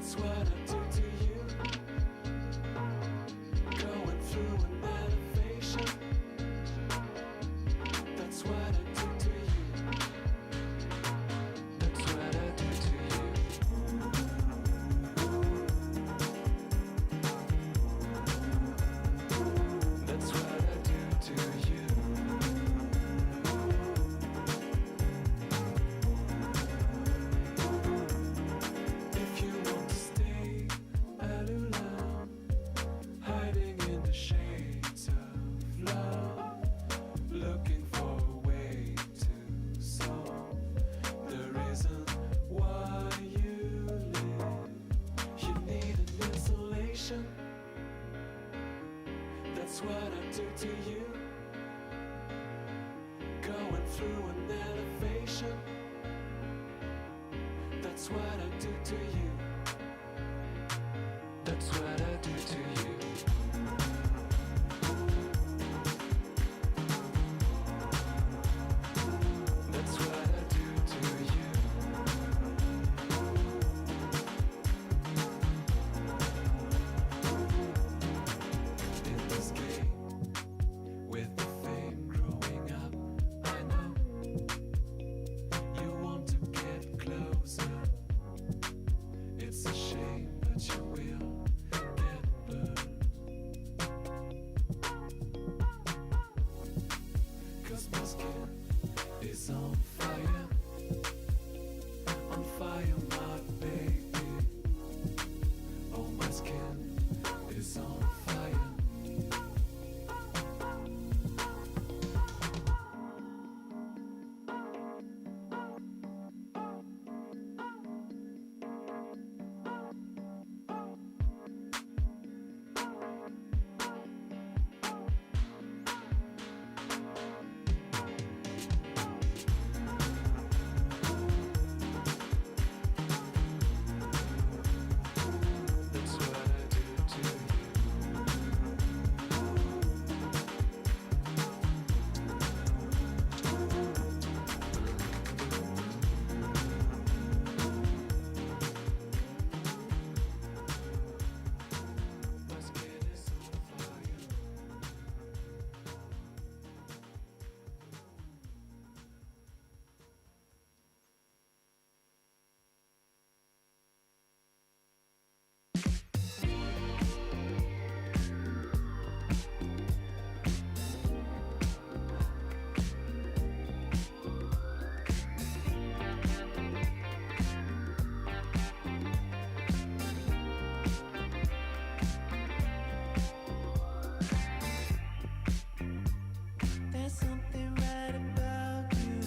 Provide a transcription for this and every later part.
That's what I do to you. Going through an elevation. That's what I do to you. That's what I do to you. That's what I do to you. If you want to stay alone, hiding in the shades of love, looking for a way to solve the reason why you live. You need an insulation. That's what I do to you. Going through an elevation. That's what I do to you. That's what I do to you. That's what I do to you. In this game, with the fame growing up, I know you want to get closer. It's a shame, but you will get burned. 'Cause my skin is on fire, my baby. Oh, my skin is on fire. That's what I do to you. My skin is on fire. There's something right about you.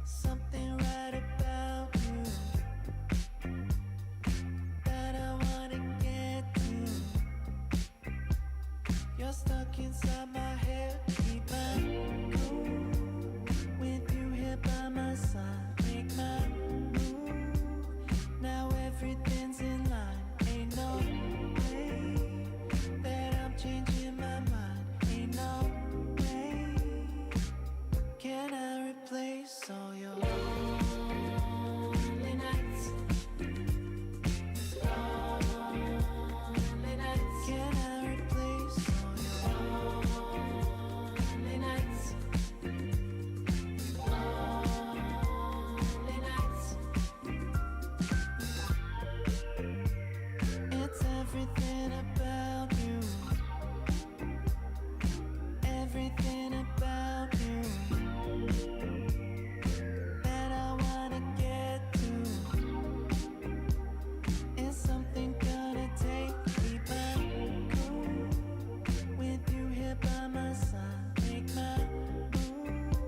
Something right about you that I wanna get to. You're stuck inside my head. Keep my cool with you here by my side. Make my move. Now everything's in line. Ain't no way that I'm changing my mind. Ain't no way. Can I replace all your lonely nights? Lonely nights. Can I replace all your lonely nights? Lonely nights. It's everything about you. Everything about you that I wanna get to. Is something gonna take me back? Cool with you here by my side. Make my move.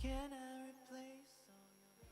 Can I replace all your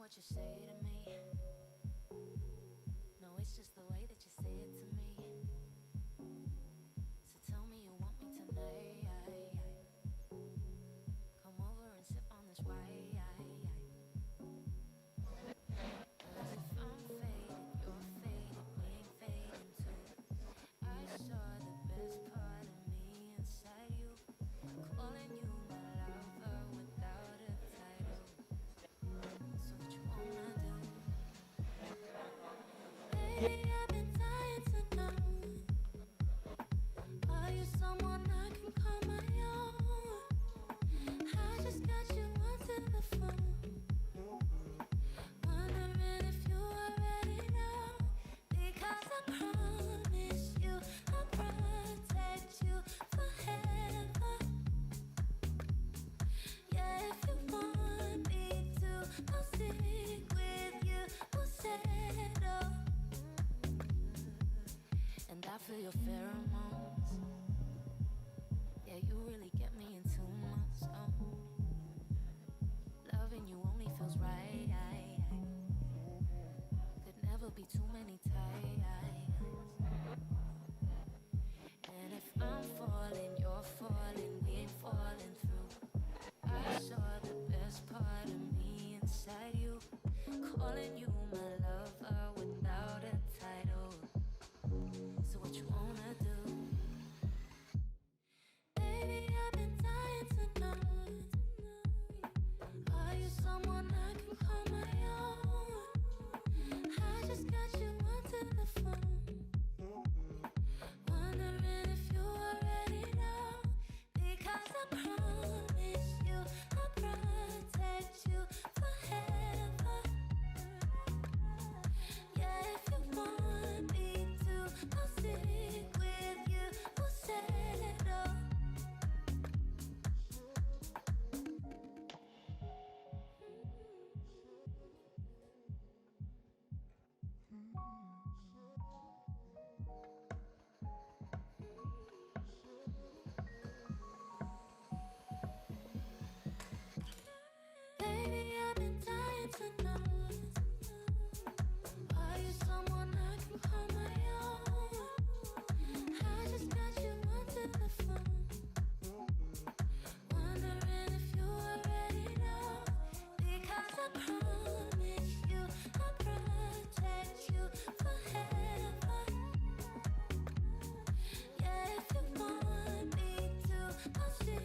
what you say to me. No, it's just the way that you say it to me. So tell me you want me tonight. Come over and sip on this wine. 'Cause if I'm faded, you're faded, we ain't fading too. I saw the best part of me inside you, calling you my lover without a title. So what you wanna do? Baby, I've been dying to know. Are you someone I can call my own? I just got you onto the phone, wondering if you already know. Because I promise you I'll protect you forever. Yeah, if you want me to, I'll stick with you, we'll settle. And I feel your pheromones. Yeah, you really get me in 2 months. Loving you only feels right. Could never be too many times. And if I'm falling, you're falling, we ain't falling through. I saw the best part of me inside you, calling you my lover without a title. So what you wanna do? Baby, I've been dying to know. Are you someone I can call my own? I just got you onto the phone, wondering if you already know. Because I promise you I'll protect you forever. Yeah, if you want me to, I'll stick with you, we'll settle. Baby, I've been dying to know. Are you someone I can call my own? I just got you onto the phone, wondering if you already know. Because I promise you I'll protect you forever. Yeah, if you want me to, I'll stick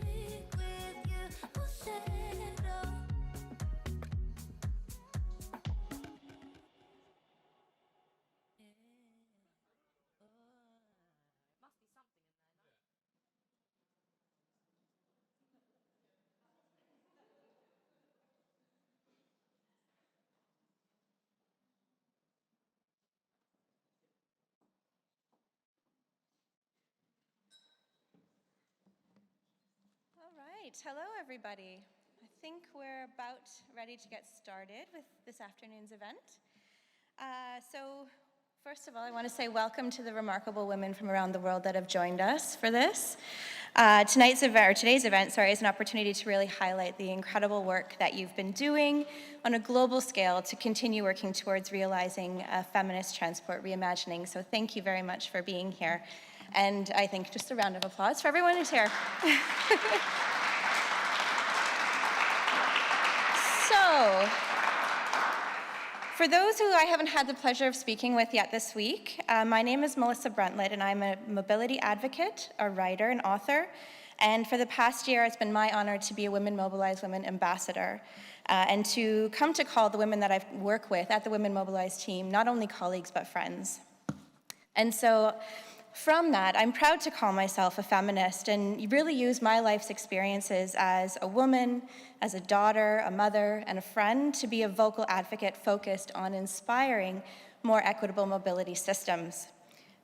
with you, we'll settle. Must be something in there, no? All right, hello everybody. I think we're about ready to get started with this afternoon's event. So first of all, I want to say welcome to the remarkable women from around the world that have joined us for this. Today's event, is an opportunity to really highlight the incredible work that you've been doing on a global scale to continue working towards realizing a feminist transport reimagining. So thank you very much for being here. And I think just a round of applause for everyone who's here. So, for those who I haven't had the pleasure of speaking with yet this week, my name is Melissa Bruntlett, and I'm a mobility advocate, a writer, and author. And for the past year, it's been my honor to be a Women Mobilize Women ambassador, and to come to call the women that I work with at the Women Mobilize team not only colleagues, but friends. And so, from that, I'm proud to call myself a feminist and really use my life's experiences as a woman, as a daughter, a mother, and a friend to be a vocal advocate focused on inspiring more equitable mobility systems.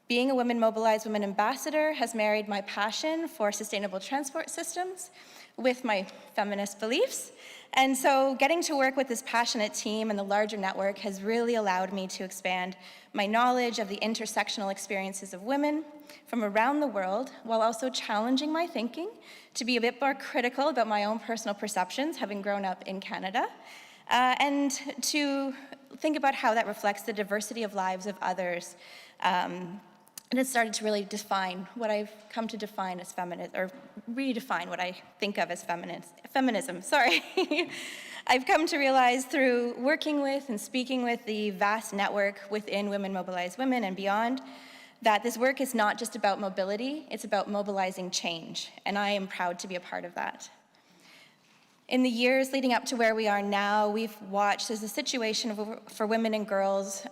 Being a Women Mobilize Women ambassador has married my passion for sustainable transport systems with my feminist beliefs. And so getting to work with this passionate team and the larger network has really allowed me to expand my knowledge of the intersectional experiences of women from around the world, while also challenging my thinking to be a bit more critical about my own personal perceptions, having grown up in Canada, and to think about how that reflects the diversity of lives of others. And it started to really define what I've come to define as feminist, or redefine what I think of as feminism, sorry. I've come to realize through working with and speaking with the vast network within Women Mobilize Women and beyond, that this work is not just about mobility, it's about mobilizing change, and I am proud to be a part of that. In the years leading up to where we are now, we've watched as the situation for women and girls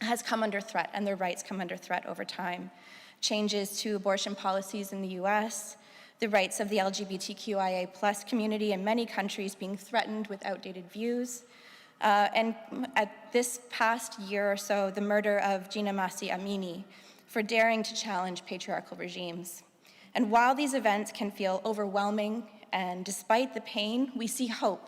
has come under threat, and their rights come under threat over time. Changes to abortion policies in the US, the rights of the LGBTQIA+ community in many countries being threatened with outdated views, and at this past year or so, the murder of Gina Masih Amini for daring to challenge patriarchal regimes. And while these events can feel overwhelming, and despite the pain, we see hope.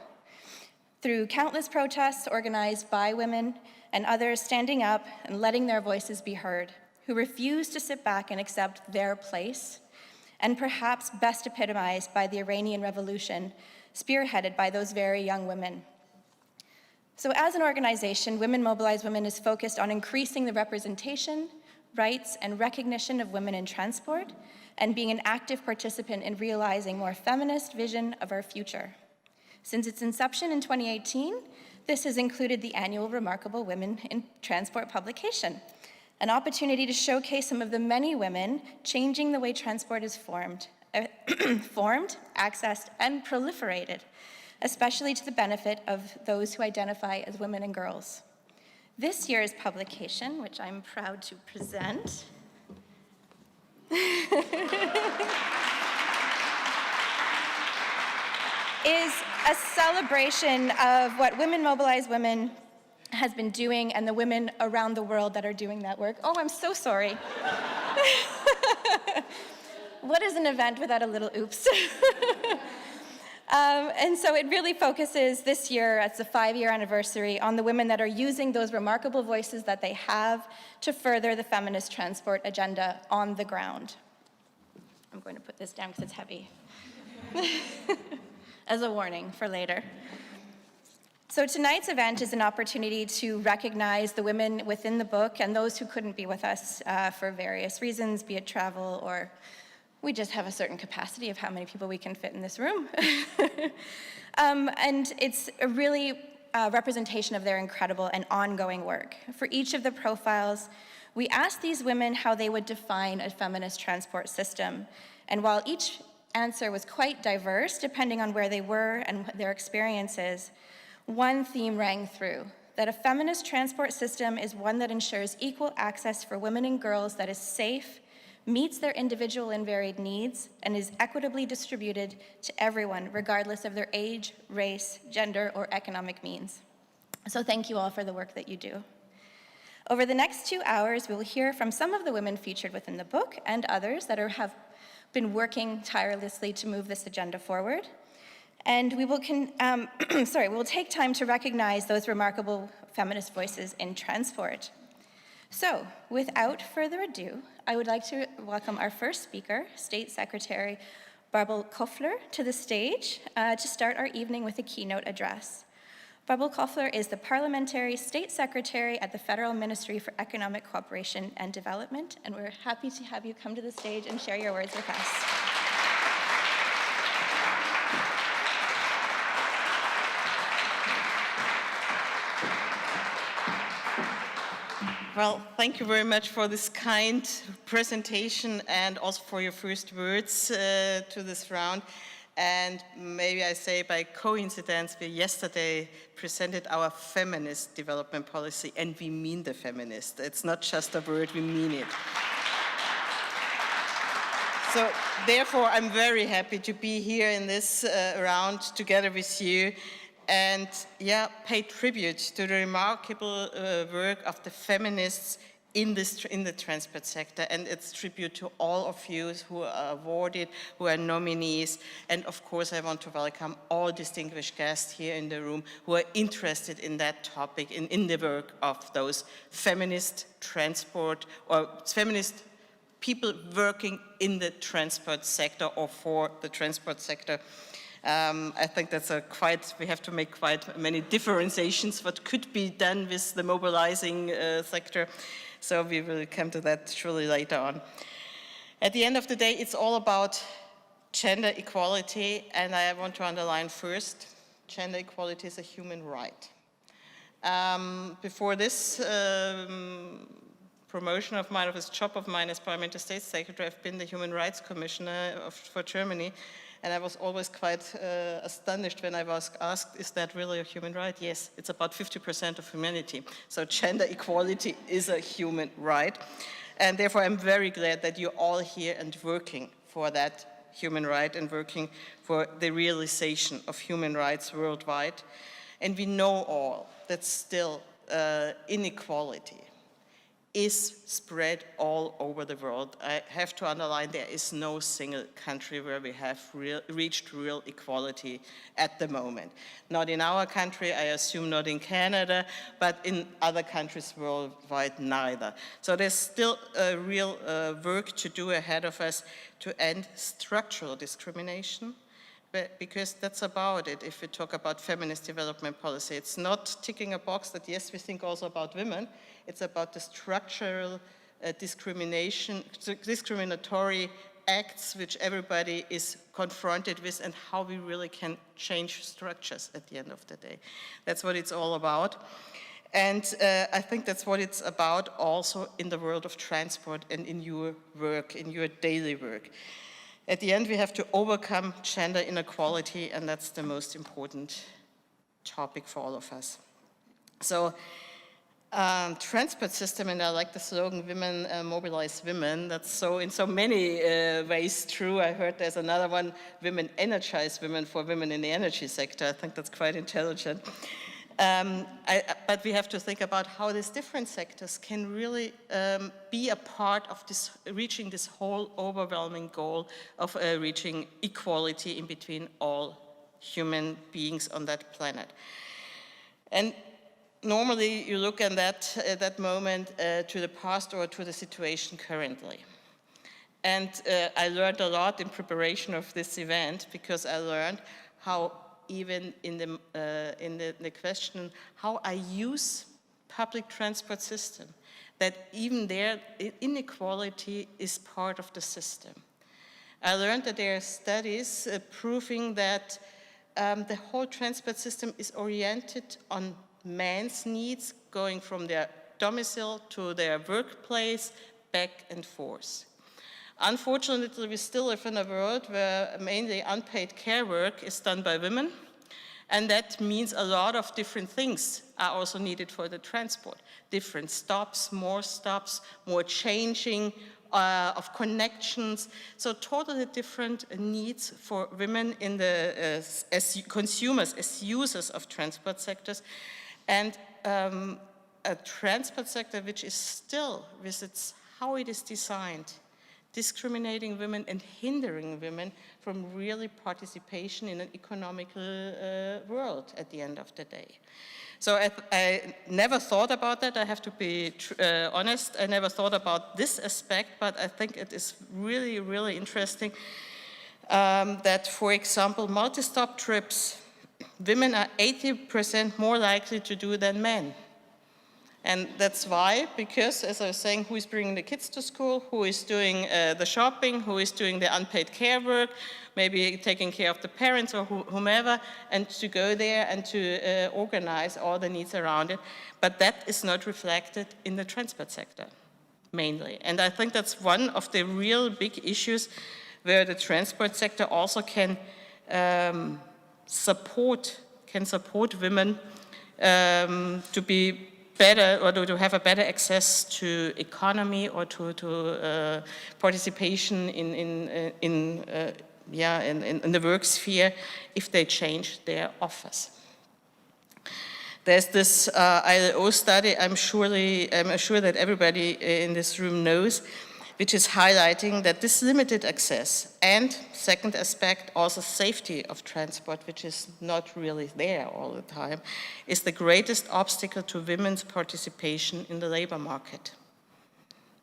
Through countless protests organized by women and others standing up and letting their voices be heard, who refuse to sit back and accept their place, and perhaps best epitomized by the Iranian Revolution, spearheaded by those very young women. So as an organization, Women Mobilize Women is focused on increasing the representation, rights, and recognition of women in transport, and being an active participant in realizing a more feminist vision of our future. Since its inception in 2018, this has included the annual Remarkable Women in Transport publication, an opportunity to showcase some of the many women changing the way transport is formed, accessed, and proliferated, especially to the benefit of those who identify as women and girls. This year's publication, which I'm proud to present, is a celebration of what Women Mobilize Women has been doing and the women around the world that are doing that work. Oh, I'm so sorry. What is an event without a little oops? And so it really focuses this year, it's the 5-year anniversary, on the women that are using those remarkable voices that they have to further the feminist transport agenda on the ground. I'm going to put this down because it's heavy. As a warning for later. So tonight's event is an opportunity to recognize the women within the book and those who couldn't be with us for various reasons, be it travel or we just have a certain capacity of how many people we can fit in this room. And it's a really representation of their incredible and ongoing work. For each of the profiles, we asked these women how they would define a feminist transport system. And while each answer was quite diverse, depending on where they were and their experiences, one theme rang through, that a feminist transport system is one that ensures equal access for women and girls that is safe, meets their individual and varied needs, and is equitably distributed to everyone, regardless of their age, race, gender, or economic means. So thank you all for the work that you do. Over the next 2 hours, we will hear from some of the women featured within the book and others that have been working tirelessly to move this agenda forward. And we will take time to recognize those remarkable feminist voices in transport. So, without further ado, I would like to welcome our first speaker, State Secretary Barbel Koffler, to the stage to start our evening with a keynote address. Barbel Koffler is the Parliamentary State Secretary at the Federal Ministry for Economic Cooperation and Development, and we're happy to have you come to the stage and share your words with us. Well, thank you very much for this kind presentation and also for your first words to this round. And maybe I say by coincidence, we yesterday presented our feminist development policy, and we mean the feminist. It's not just a word, we mean it. So therefore, I'm very happy to be here in this round together with you and pay tribute to the remarkable work of the feminists in the transport sector, and it's tribute to all of you who are awarded, who are nominees, and of course I want to welcome all distinguished guests here in the room who are interested in that topic, in the work of those feminist transport or feminist people working in the transport sector or for the transport sector. I think that's we have to make quite many differentiations what could be done with the mobilizing sector. So we will come to that surely later on. At the end of the day, it's all about gender equality, and I want to underline first, gender equality is a human right. Before this promotion of mine, of this job of mine as Parliamentary State Secretary, I've been the Human Rights Commissioner for Germany, and I was always quite astonished when I was asked, is that really a human right? Yes, it's about 50% of humanity. So gender equality is a human right. And therefore, I'm very glad that you're all here and working for that human right and working for the realization of human rights worldwide. And we know all that still inequality is spread all over the world. I have to underline there is no single country where we have reached real equality at the moment. Not in our country, I assume not in Canada, but in other countries worldwide neither. So there's still a real work to do ahead of us to end structural discrimination, because that's about it. If we talk about feminist development policy, it's not ticking a box that yes, we think also about women. It's about the structural discriminatory acts which everybody is confronted with and how we really can change structures at the end of the day. That's what it's all about. And I think that's what it's about also in the world of transport and in your work, in your daily work. At the end, we have to overcome gender inequality, and that's the most important topic for all of us. So, transport system, and I like the slogan, women mobilize women. That's so in so many ways true. I heard there's another one, women energize women, for women in the energy sector. I think that's quite intelligent. But we have to think about how these different sectors can really be a part of this, reaching this whole overwhelming goal of reaching equality in between all human beings on that planet. And normally you look at that moment to the past or to the situation currently. And I learned a lot in preparation of this event, because I learned how even in the question how I use public transport system, that even there inequality is part of the system. I learned that there are studies proving that the whole transport system is oriented on men's needs, going from their domicile to their workplace, back and forth. Unfortunately, we still live in a world where mainly unpaid care work is done by women, and that means a lot of different things are also needed for the transport. Different stops, more changing of connections, so totally different needs for women in the, as consumers, as users of transport sectors, and a transport sector which is still, with its how it is designed, discriminating women and hindering women from really participation in an economical world at the end of the day. So I never thought about that, I have to be honest, I never thought about this aspect, but I think it is really, really interesting that, for example, multi-stop trips, women are 80% more likely to do than men. And that's why, because, as I was saying, who is bringing the kids to school, who is doing the shopping, who is doing the unpaid care work, maybe taking care of the parents or whomever, and to go there and to organize all the needs around it. But that is not reflected in the transport sector, mainly. And I think that's one of the real big issues where the transport sector also can support women to be better, or to have a better access to economy or to participation in the work sphere if they change their office. There's this ILO study I'm sure that everybody in this room knows, which is highlighting that this limited access and, second aspect, also safety of transport, which is not really there all the time, is the greatest obstacle to women's participation in the labor market.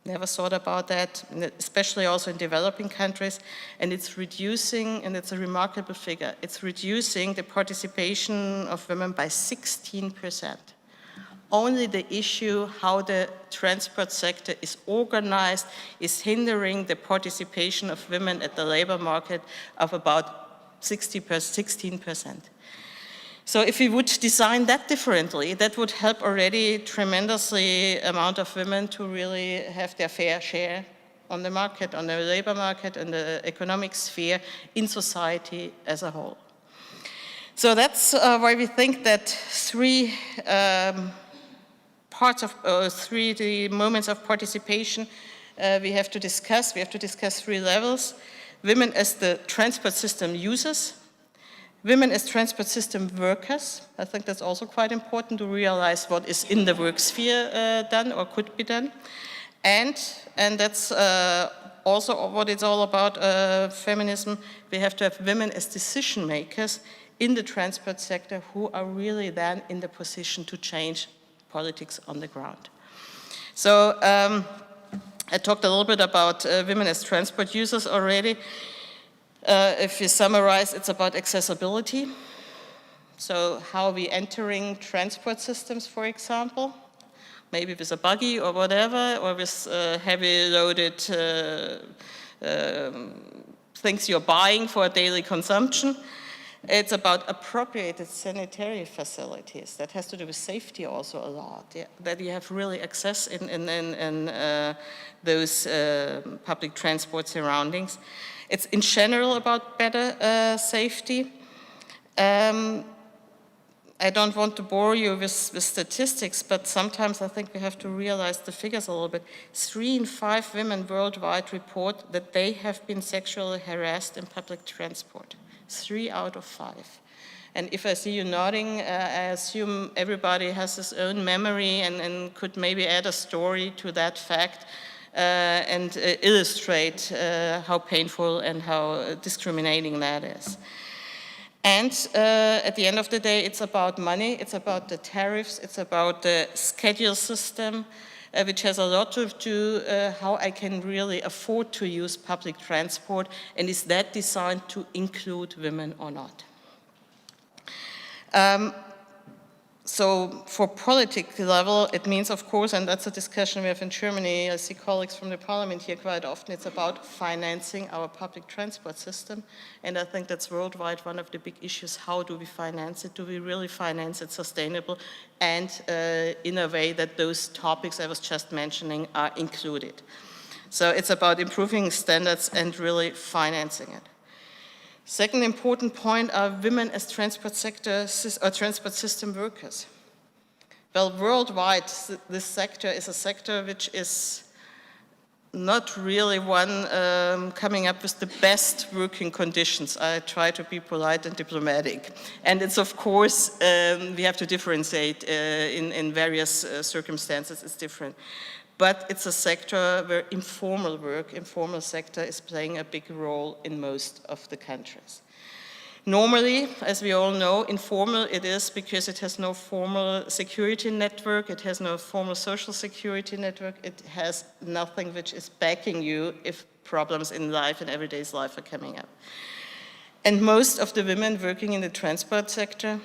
Never thought about that, especially also in developing countries. And it's reducing, and it's a remarkable figure, it's reducing the participation of women by 16%. Only the issue how the transport sector is organized is hindering the participation of women at the labor market of about 16%. So if we would design that differently, that would help already tremendously amount of women to really have their fair share on the market, on the labor market, and the economic sphere in society as a whole. So that's why we think that three moments of participation we have to discuss. We have to discuss 3 levels. Women as the transport system users, women as transport system workers. I think that's also quite important to realize what is in the work sphere done or could be done. And that's also what it's all about, feminism. We have to have women as decision makers in the transport sector who are really then in the position to change politics on the ground. So I talked a little bit about women as transport users already. If you summarize, it's about accessibility. So how are we entering transport systems, for example? Maybe with a buggy or whatever, or with heavy loaded things you're buying for daily consumption. It's about appropriated sanitary facilities. That has to do with safety also a lot, yeah? That you have really access in those public transport surroundings. It's in general about better safety. I don't want to bore you with statistics, but sometimes I think we have to realize the figures a little bit. 3 in 5 women worldwide report that they have been sexually harassed in public transport. 3 out of 5. And if I see you nodding, I assume everybody has his own memory and could maybe add a story to that fact and illustrate how painful and how discriminating that is. And at the end of the day, it's about money, it's about the tariffs, it's about the schedule system, which has a lot to do how I can really afford to use public transport, and is that designed to include women or not? So for political level, it means, of course, and that's a discussion we have in Germany, I see colleagues from the parliament here quite often, it's about financing our public transport system. And I think that's worldwide one of the big issues. How do we finance it? Do we really finance it sustainable and in a way that those topics I was just mentioning are included? So it's about improving standards and really financing it. Second important point are women as transport system workers. Well, worldwide, this sector is a sector which is not really one coming up with the best working conditions. I try to be polite and diplomatic. And it's, of course, we have to differentiate in various circumstances, it's different. But it's a sector where informal sector is playing a big role in most of the countries. Normally, as we all know, informal it is because it has no formal security network, it has no formal social security network, it has nothing which is backing you if problems in life and everyday's life are coming up. And most of the women working in the transport sector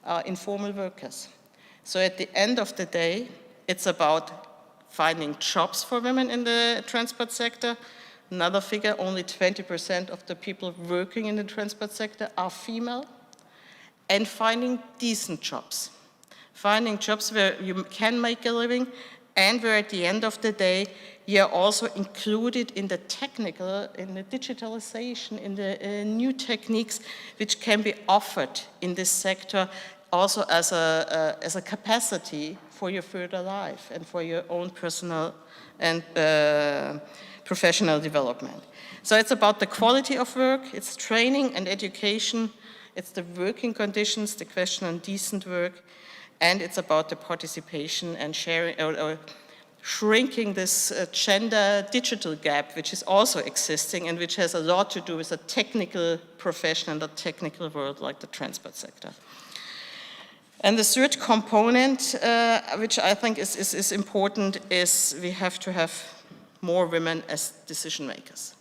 are informal workers. So at the end of the day, it's about finding jobs for women in the transport sector. Another figure, only 20% of the people working in the transport sector are female. And finding decent jobs. Finding jobs where you can make a living and where at the end of the day, you're also included in the technical, in the digitalization, in the new techniques which can be offered in this sector also as a capacity for your further life and for your own personal and professional development. So it's about the quality of work, it's training and education, it's the working conditions, the question on decent work, and it's about the participation and sharing or shrinking this gender digital gap, which is also existing and which has a lot to do with a technical profession and a technical world like the transport sector. And the third component, which I think is important, is we have to have more women as decision makers.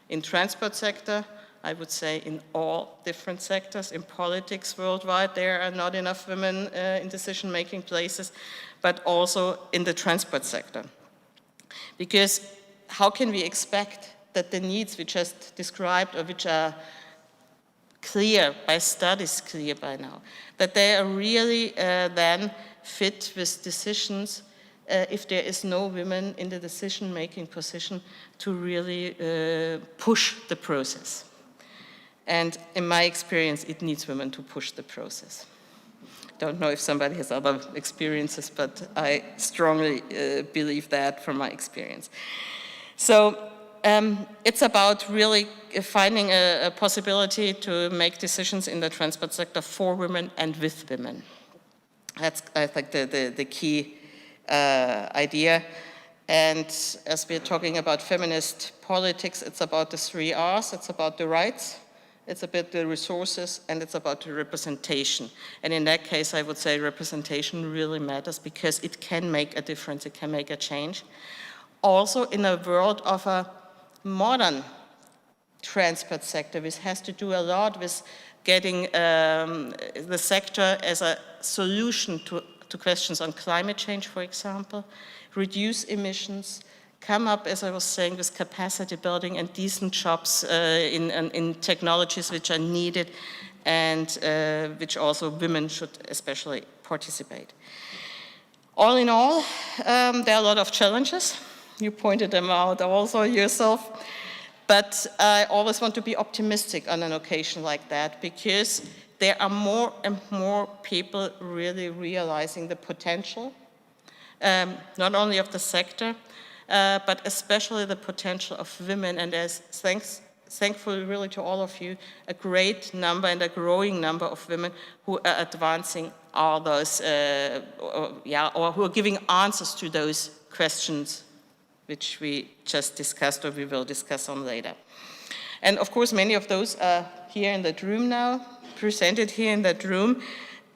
In transport sector, I would say in all different sectors. In politics worldwide, there are not enough women in decision-making places, but also in the transport sector. Because how can we expect that the needs we just described, or which are clear by studies, clear by now, that they are really then fit with decisions if there is no women in the decision-making position to really push the process. And in my experience, it needs women to push the process. Don't know if somebody has other experiences, but I strongly believe that from my experience. So it's about really finding a possibility to make decisions in the transport sector for women and with women. That's, I think, the key idea. And as we're talking about feminist politics, it's about the 3 R's. It's about the rights, it's about the resources, and it's about the representation. And in that case, I would say representation really matters because it can make a difference, it can make a change. Also in a world of a modern transport sector, which has to do a lot with getting the sector as a solution to questions on climate change, for example, reduce emissions, come up, as I was saying, with capacity building and decent jobs in technologies which are needed and which also women should especially participate. All in all, there are a lot of challenges. You pointed them out also yourself. But I always want to be optimistic on an occasion like that because there are more and more people really realizing the potential, not only of the sector, but especially the potential of women. And as thankful really to all of you, a great number and a growing number of women who are advancing all those, or who are giving answers to those questions which we just discussed or we will discuss on later. And of course, many of those are here in that room now, presented here in that room.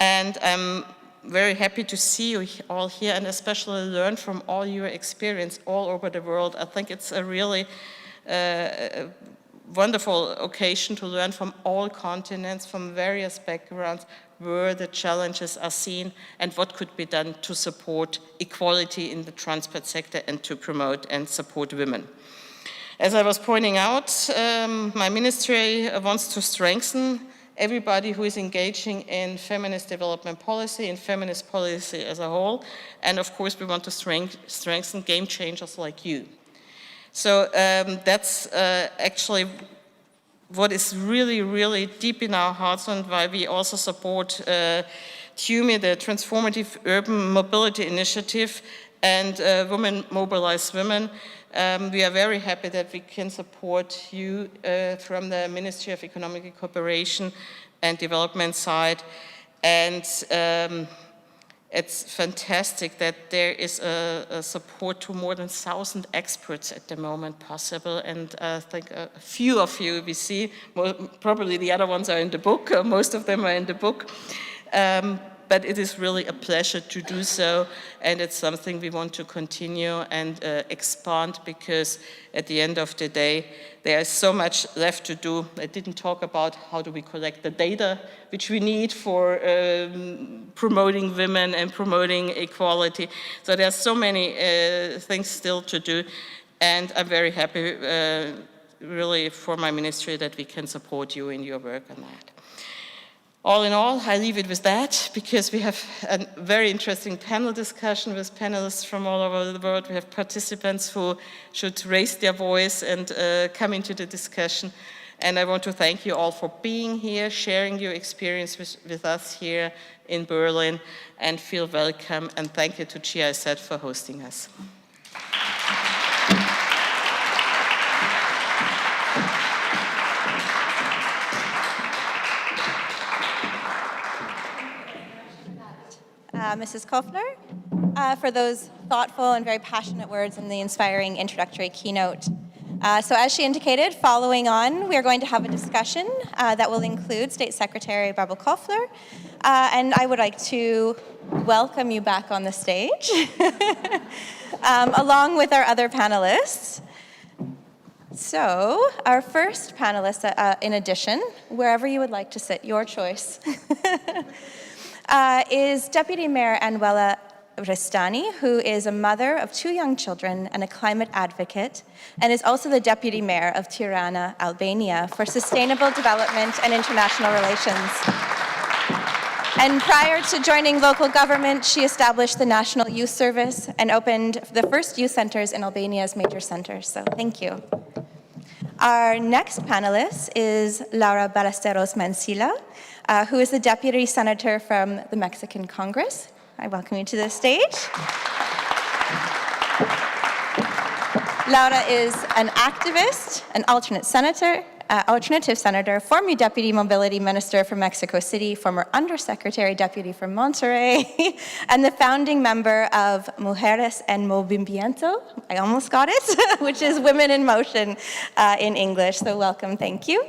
And I'm very happy to see you all here and especially learn from all your experience all over the world. I think it's a really wonderful occasion to learn from all continents, from various backgrounds, where the challenges are seen and what could be done to support equality in the transport sector and to promote and support women. As I was pointing out, my ministry wants to strengthen everybody who is engaging in feminist development policy and feminist policy as a whole. And of course, we want to strengthen game changers like you. So that's actually what is really, really deep in our hearts and why we also support TUMI, the Transformative Urban Mobility Initiative, and Women Mobilize Women. We are very happy that we can support you from the Ministry of Economic Cooperation and Development side. And it's fantastic that there is a support to more than 1,000 experts at the moment possible. And I think a few of you we see, probably the other ones are in the book, most of them are in the book. But it is really a pleasure to do so, and it's something we want to continue and expand because at the end of the day, there is so much left to do. I didn't talk about how do we collect the data which we need for promoting women and promoting equality. So there's so many things still to do, and I'm very happy really for my ministry that we can support you in your work on that. All in all, I leave it with that because we have a very interesting panel discussion with panelists from all over the world. We have participants who should raise their voice and come into the discussion. And I want to thank you all for being here, sharing your experience with us here in Berlin, and feel welcome. And thank you to GIZ for hosting us. Mrs. Kofler, for those thoughtful and very passionate words and the inspiring introductory keynote. So as she indicated, following on, we are going to have a discussion that will include State Secretary Barbara Kofler, and I would like to welcome you back on the stage. along with our other panelists. So our first panelist, in addition, wherever you would like to sit, your choice, is Deputy Mayor Anwela Restani, who is a mother of 2 young children and a climate advocate, and is also the Deputy Mayor of Tirana, Albania, for Sustainable Development and International Relations. And prior to joining local government, she established the National Youth Service and opened the first youth centers in Albania's major centers. So thank you. Our next panelist is Laura Ballesteros Mancilla, who is the Deputy Senator from the Mexican Congress. I welcome you to the stage. Laura is an activist, an alternative senator, former Deputy Mobility Minister for Mexico City, former Undersecretary Deputy for Monterrey, and the founding member of Mujeres en Movimiento, I almost got it, which is Women in Motion in English. So welcome, thank you.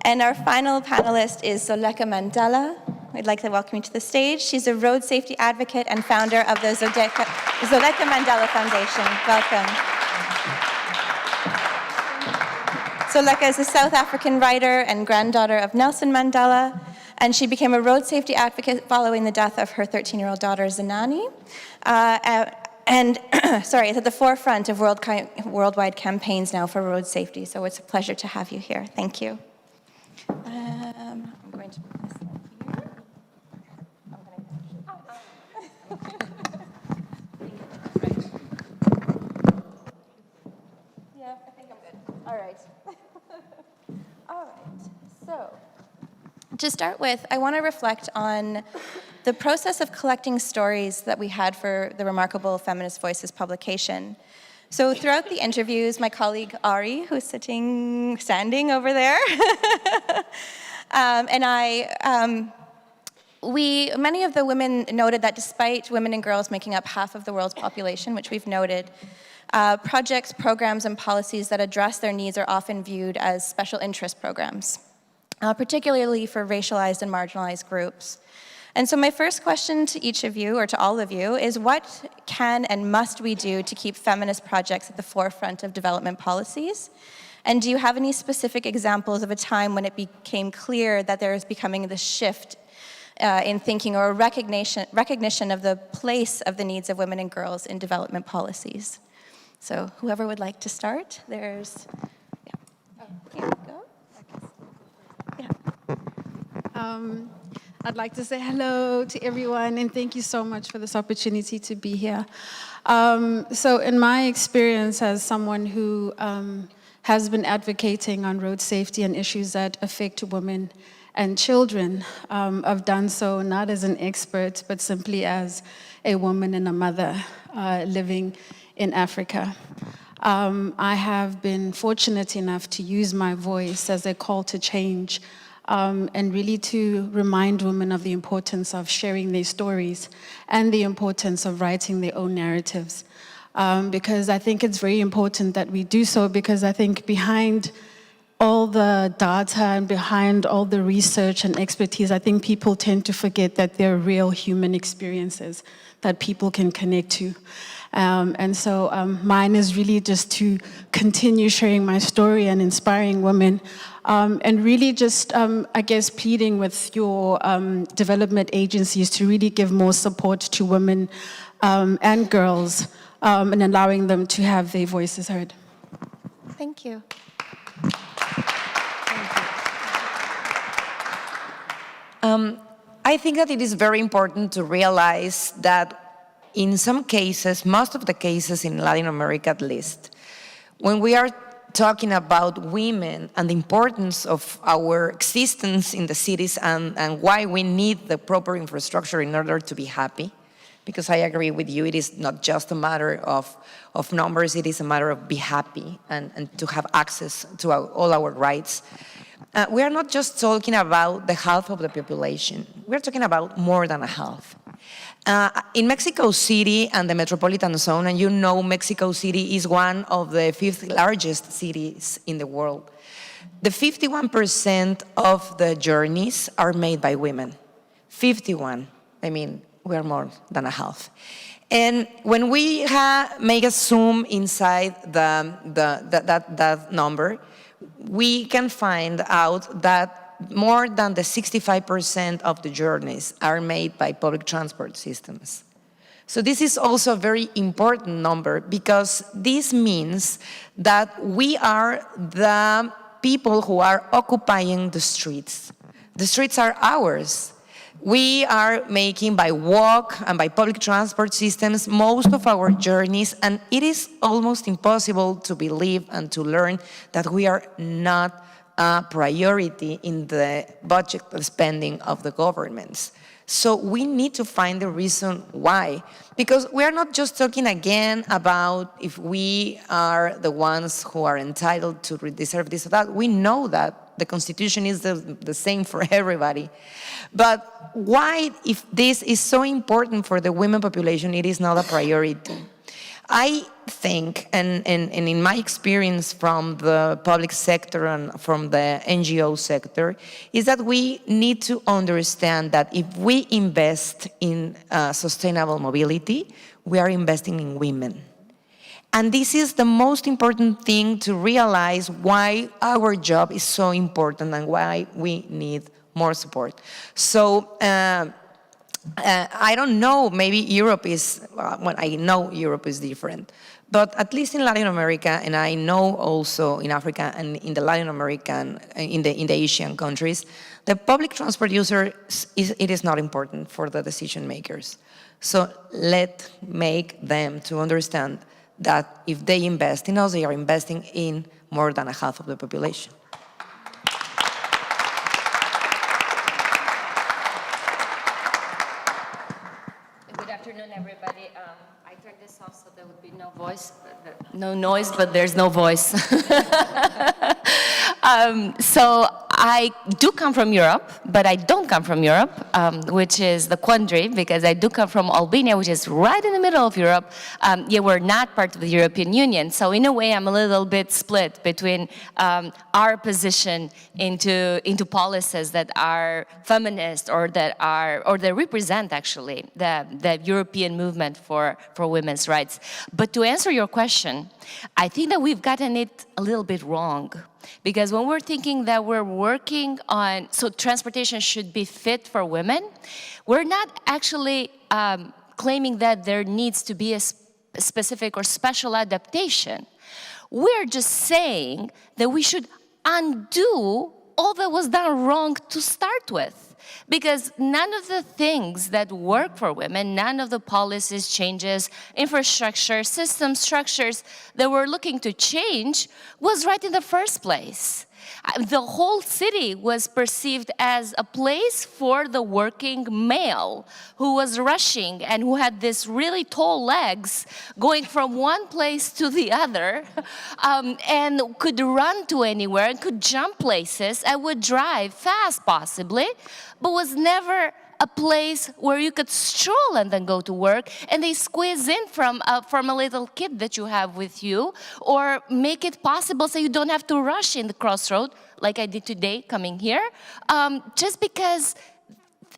And our final panelist is Zoleka Mandela. I'd like to welcome you to the stage. She's a road safety advocate and founder of the Zoleka Mandela Foundation. Welcome. Zoleka is a South African writer and granddaughter of Nelson Mandela, and she became a road safety advocate following the death of her 13-year-old daughter, Zenani, and is at the forefront of worldwide campaigns now for road safety. So it's a pleasure to have you here. Thank you. I'm going to put this here. Yeah, I think I'm good. All right. All right. So, to start with, I want to reflect on the process of collecting stories that we had for the Remarkable Feminist Voices publication. So throughout the interviews, my colleague Ari, who's standing over there, and I, many of the women noted that despite women and girls making up half of the world's population, which we've noted, projects, programs, and policies that address their needs are often viewed as special interest programs, particularly for racialized and marginalized groups. And so my first question to each of you, or to all of you, is what can and must we do to keep feminist projects at the forefront of development policies? And do you have any specific examples of a time when it became clear that there is becoming this shift in thinking or recognition of the place of the needs of women and girls in development policies? So whoever would like to start, there's, yeah. Oh, here we go. Yeah. I'd like to say hello to everyone and thank you so much for this opportunity to be here. So in my experience as someone who has been advocating on road safety and issues that affect women and children, I've done so not as an expert, but simply as a woman and a mother living in Africa. I have been fortunate enough to use my voice as a call to change and really to remind women of the importance of sharing their stories and the importance of writing their own narratives. Because I think it's very important that we do so, because I think behind all the data and behind all the research and expertise, I think people tend to forget that they're real human experiences that people can connect to. And so mine is really just to continue sharing my story and inspiring women, and really just, I guess, pleading with your development agencies to really give more support to women and girls, and allowing them to have their voices heard. Thank you. I think that it is very important to realize that in some cases, most of the cases in Latin America at least, when we are talking about women and the importance of our existence in the cities and why we need the proper infrastructure in order to be happy, because I agree with you, it is not just a matter of numbers, it is a matter of be happy and to have access to all our rights. We are not just talking about the half of the population, we're talking about more than a half. In Mexico City and the metropolitan zone, and you know Mexico City is one of the 5th largest cities in the world, the 51% of the journeys are made by women. 51, I mean, we're more than a half. And when we make a zoom inside that number, we can find out that more than the 65% of the journeys are made by public transport systems. So this is also a very important number, because this means that we are the people who are occupying the streets. The streets are ours. We are making, by walk and by public transport systems, most of our journeys, and it is almost impossible to believe and to learn that we are not a priority in the budget spending of the governments. So we need to find the reason why, because we are not just talking again about if we are the ones who are entitled to deserve this or that. We know that the Constitution is the same for everybody. But why, if this is so important for the women population, it is not a priority? I think, and in my experience from the public sector and from the NGO sector, is that we need to understand that if we invest in sustainable mobility, we are investing in women. And this is the most important thing to realize why our job is so important and why we need more support. So, I don't know, maybe Europe is, well, I know Europe is different, but at least in Latin America, and I know also in Africa and in the Latin American, in the Asian countries, the public transport user, it is not important for the decision makers. So let's make them to understand that if they invest in us, they are investing in more than a half of the population. Good afternoon, everybody. I turned this off so there would be no voice, no noise, but there's no voice. So I do come from Europe, but I don't come from Europe, which is the quandary, because I do come from Albania, which is right in the middle of Europe, yet we're not part of the European Union. So in a way, I'm a little bit split between our position into policies that are feminist or that represent actually the European movement for women's rights. But to answer your question, I think that we've gotten it a little bit wrong. Because when we're thinking that we're working on, so transportation should be fit for women, we're not actually claiming that there needs to be a specific or special adaptation. We're just saying that we should undo all that was done wrong to start with. Because none of the things that work for women, none of the policies, changes, infrastructure, system structures that we're looking to change was right in the first place. The whole city was perceived as a place for the working male who was rushing and who had these really tall legs going from one place to the other and could run to anywhere and could jump places and would drive fast possibly, but was never a place where you could stroll and then go to work, and they squeeze in from a little kid that you have with you, or make it possible so you don't have to rush in the crossroad like I did today coming here, just because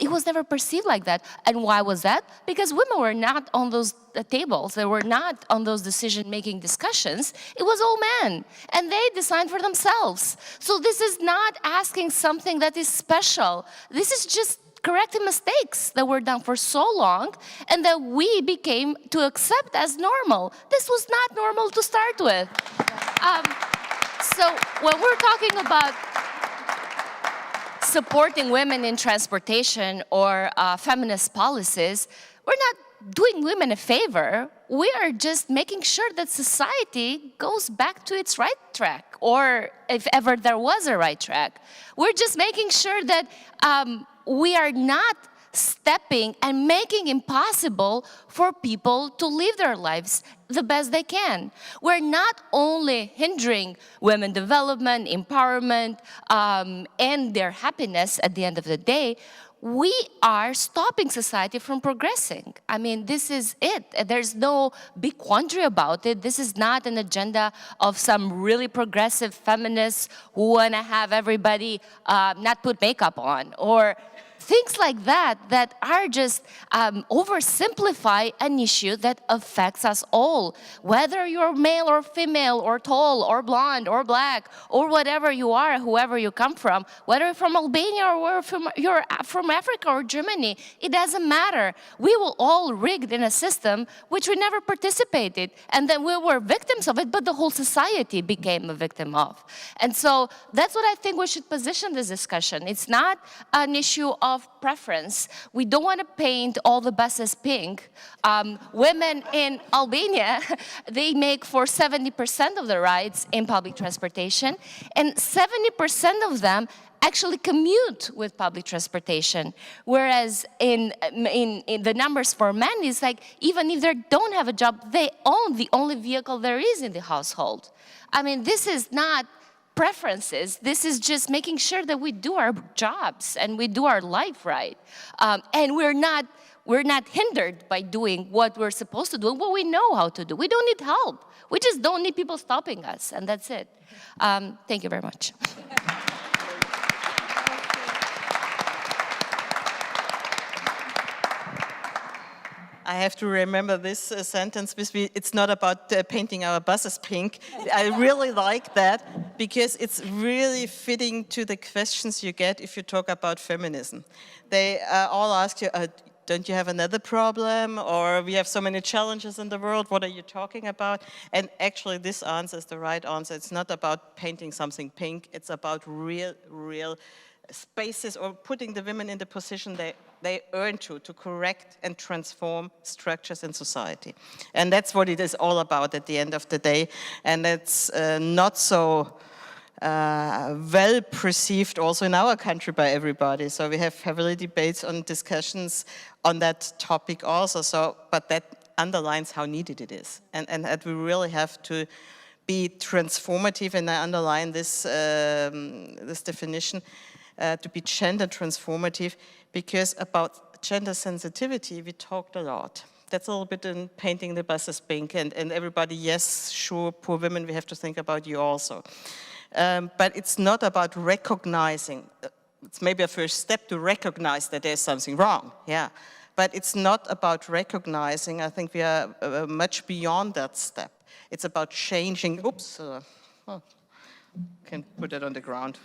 it was never perceived like that. And why was that? Because women were not on those tables. They were not on those decision-making discussions. It was all men, and they designed for themselves. So this is not asking something that is special. This is just correcting mistakes that were done for so long and that we became to accept as normal. This was not normal to start with. So when we're talking about supporting women in transportation or feminist policies, we're not doing women a favor. We are just making sure that society goes back to its right track, or if ever there was a right track. We're just making sure that we are not stepping and making impossible for people to live their lives the best they can. We're not only hindering women development, empowerment, and their happiness at the end of the day, we are stopping society from progressing. I mean, this is it. There's no big quandary about it. This is not an agenda of some really progressive feminists who want to have everybody not put makeup on, or things like that that are just oversimplify an issue that affects us all, whether you're male or female or tall or blonde or black or whatever you are, whoever you come from, whether you're from Albania or you're from Africa or Germany, it doesn't matter. We were all rigged in a system which we never participated, and then we were victims of it, but the whole society became a victim of. And so that's what I think we should position this discussion. It's not an issue of preference. We don't want to paint all the buses pink. Women in Albania, they make for 70% of the rides in public transportation, and 70% of them actually commute with public transportation. Whereas in the numbers for men, it's like even if they don't have a job, they own the only vehicle there is in the household. I mean, this is not preferences. This is just making sure that we do our jobs and we do our life right. And we're not hindered by doing what we're supposed to do and what we know how to do. We don't need help. We just don't need people stopping us, and that's it. Thank you very much. I have to remember this sentence. It's not about painting our buses pink. I really like that because it's really fitting to the questions you get if you talk about feminism. They all ask you, don't you have another problem? Or we have so many challenges in the world, what are you talking about? And actually this answer is the right answer. It's not about painting something pink, it's about real spaces or putting the women in the position they earn to correct and transform structures in society. And that's what it is all about at the end of the day. And it's not so well perceived also in our country by everybody. So we have heavily debates and discussions on that topic also. So, but that underlines how needed it is. And that we really have to be transformative, and I underline this, this definition, to be gender transformative, because about gender sensitivity, we talked a lot. That's a little bit in painting the buses pink, and everybody, yes, sure, poor women, we have to think about you also. But it's not about recognizing, it's maybe a first step to recognize that there's something wrong, yeah. But it's not about recognizing, I think we are much beyond that step. It's about changing, oops, can put it on the ground.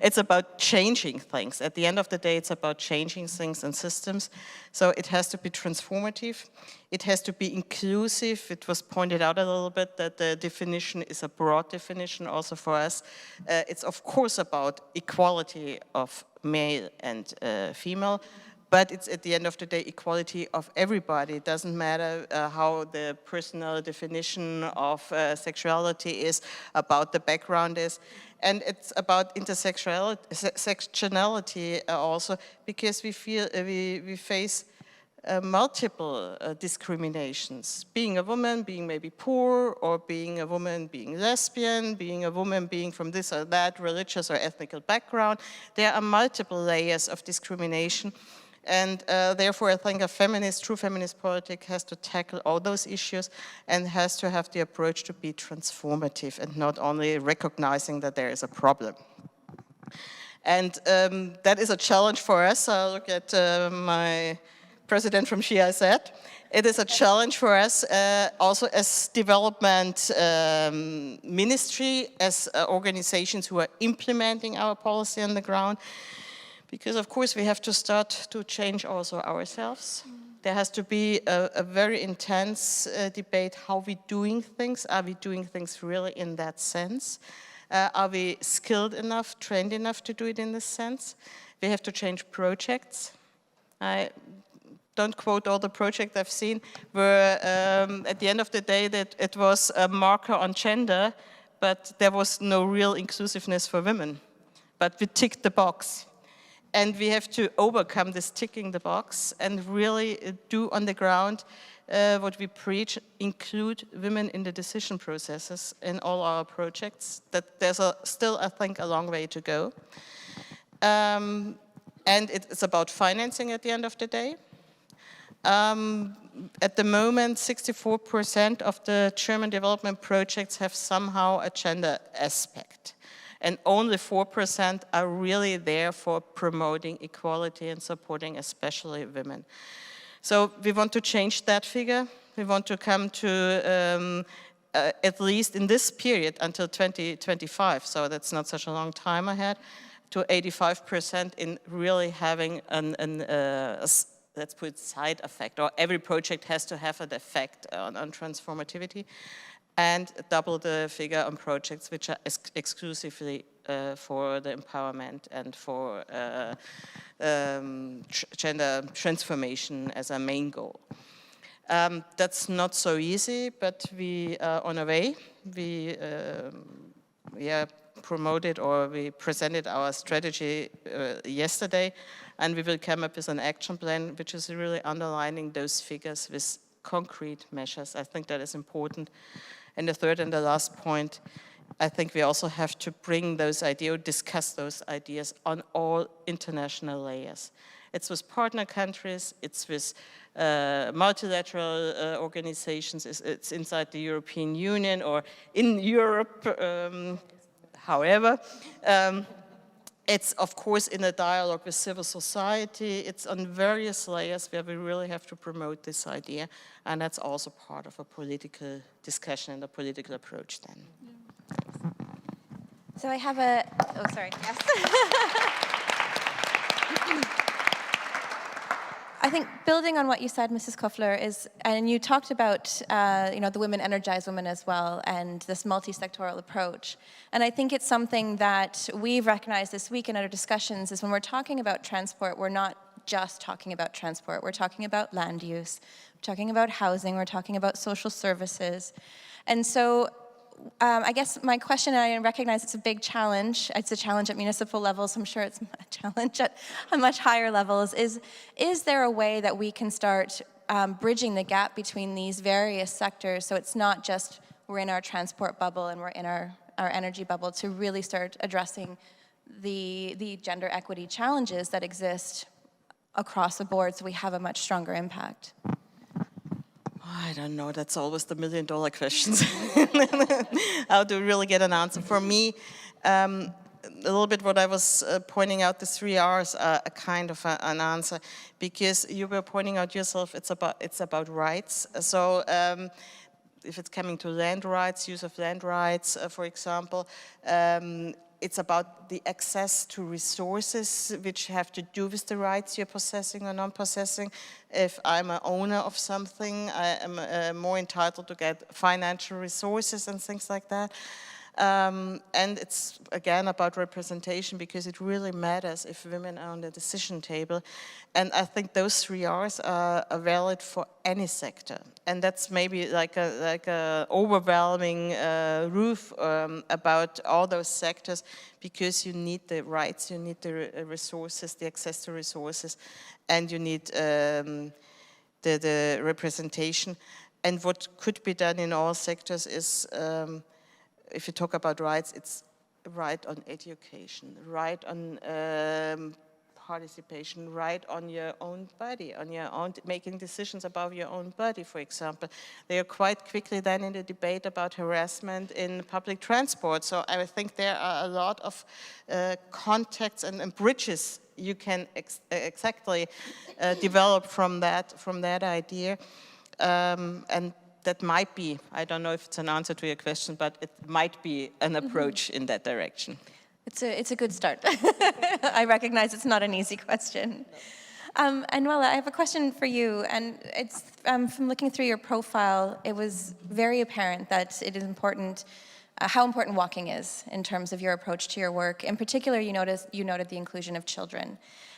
It's about changing things. At the end of the day, it's about changing things and systems. So it has to be transformative. It has to be inclusive. It was pointed out a little bit that the definition is a broad definition also for us. It's of course about equality of male and female, but it's at the end of the day equality of everybody. It doesn't matter how the personal definition of sexuality is, about the background is. And it's about intersectionality also, because we feel we face multiple discriminations. Being a woman, being maybe poor, or being a woman, being lesbian, being a woman, being from this or that religious or ethnic background. There are multiple layers of discrimination. And therefore, I think a true feminist politic has to tackle all those issues and has to have the approach to be transformative and not only recognizing that there is a problem. And that is a challenge for us. I look at my president from GIZ. It is a challenge for us also as development ministry, as organizations who are implementing our policy on the ground. Because of course we have to start to change also ourselves. There has to be a very intense debate, how we doing things. Are we doing things really in that sense? Are we skilled enough, trained enough to do it in this sense? We have to change projects. I don't quote all the projects I've seen, where at the end of the day that it was a marker on gender, but there was no real inclusiveness for women. But we ticked the box. And we have to overcome this ticking the box and really do on the ground what we preach, include women in the decision processes in all our projects. That there's still, I think, a long way to go. And it's about financing at the end of the day. At the moment, 64% of the German development projects have somehow a gender aspect. and only 4% are really there for promoting equality and supporting especially women. So we want to change that figure. We want to come to at least in this period until 2025, so that's not such a long time ahead, to 85% in really having let's put side effect, or every project has to have an effect on transformativity, and double the figure on projects which are exclusively for the empowerment and for gender transformation as a main goal. That's not so easy, but we are on our way. We promoted, or we presented our strategy yesterday, and we will come up with an action plan which is really underlining those figures with concrete measures. I think that is important. And the third and the last point, I think we also have to bring those ideas, discuss those ideas on all international layers. It's with partner countries, it's with multilateral organizations, it's inside the European Union or in Europe, however. It's of course in a dialogue with civil society, it's on various layers where we really have to promote this idea, and that's also part of a political discussion and a political approach then. So I have a, oh sorry, yes. I think building on what you said, Mrs. Koffler, is, and you talked about, the Women Energize Women as well, and this multi-sectoral approach. And I think it's something that we've recognized this week in our discussions is when we're talking about transport, we're not just talking about transport. We're talking about land use, we're talking about housing, we're talking about social services. And so I guess my question, and I recognize it's a big challenge, it's a challenge at municipal levels, I'm sure it's a challenge at much higher levels, is there a way that we can start bridging the gap between these various sectors, so it's not just we're in our transport bubble and we're in our energy bubble, to really start addressing the gender equity challenges that exist across the board so we have a much stronger impact? I don't know, that's always the million-dollar questions. How to really get an answer. For me, a little bit what I was pointing out, the 3 R's are a kind of an answer, because you were pointing out yourself, it's about rights. So if it's coming to land rights, use of land rights, for example, it's about the access to resources which have to do with the rights you're possessing or non-possessing. If I'm an owner of something, I am more entitled to get financial resources and things like that. And it's, again, about representation, because it really matters if women are on the decision table. And I think those 3 R's are valid for any sector. And that's maybe like a overwhelming roof about all those sectors, because you need the rights, you need the resources, the access to resources, and you need the representation. And what could be done in all sectors is, if you talk about rights, it's right on education, right on participation, right on your own body, on your own, making decisions about your own body, for example. They are quite quickly then in the debate about harassment in public transport. So I think there are a lot of contacts and bridges you can exactly develop from that idea. And that might be, I don't know if it's an answer to your question, but it might be an approach in that direction. It's a good start. I recognize it's not an easy question. And Nuala, I have a question for you, and it's from looking through your profile, it was very apparent that it is important, how important walking is in terms of your approach to your work. In particular, you noted the inclusion of children.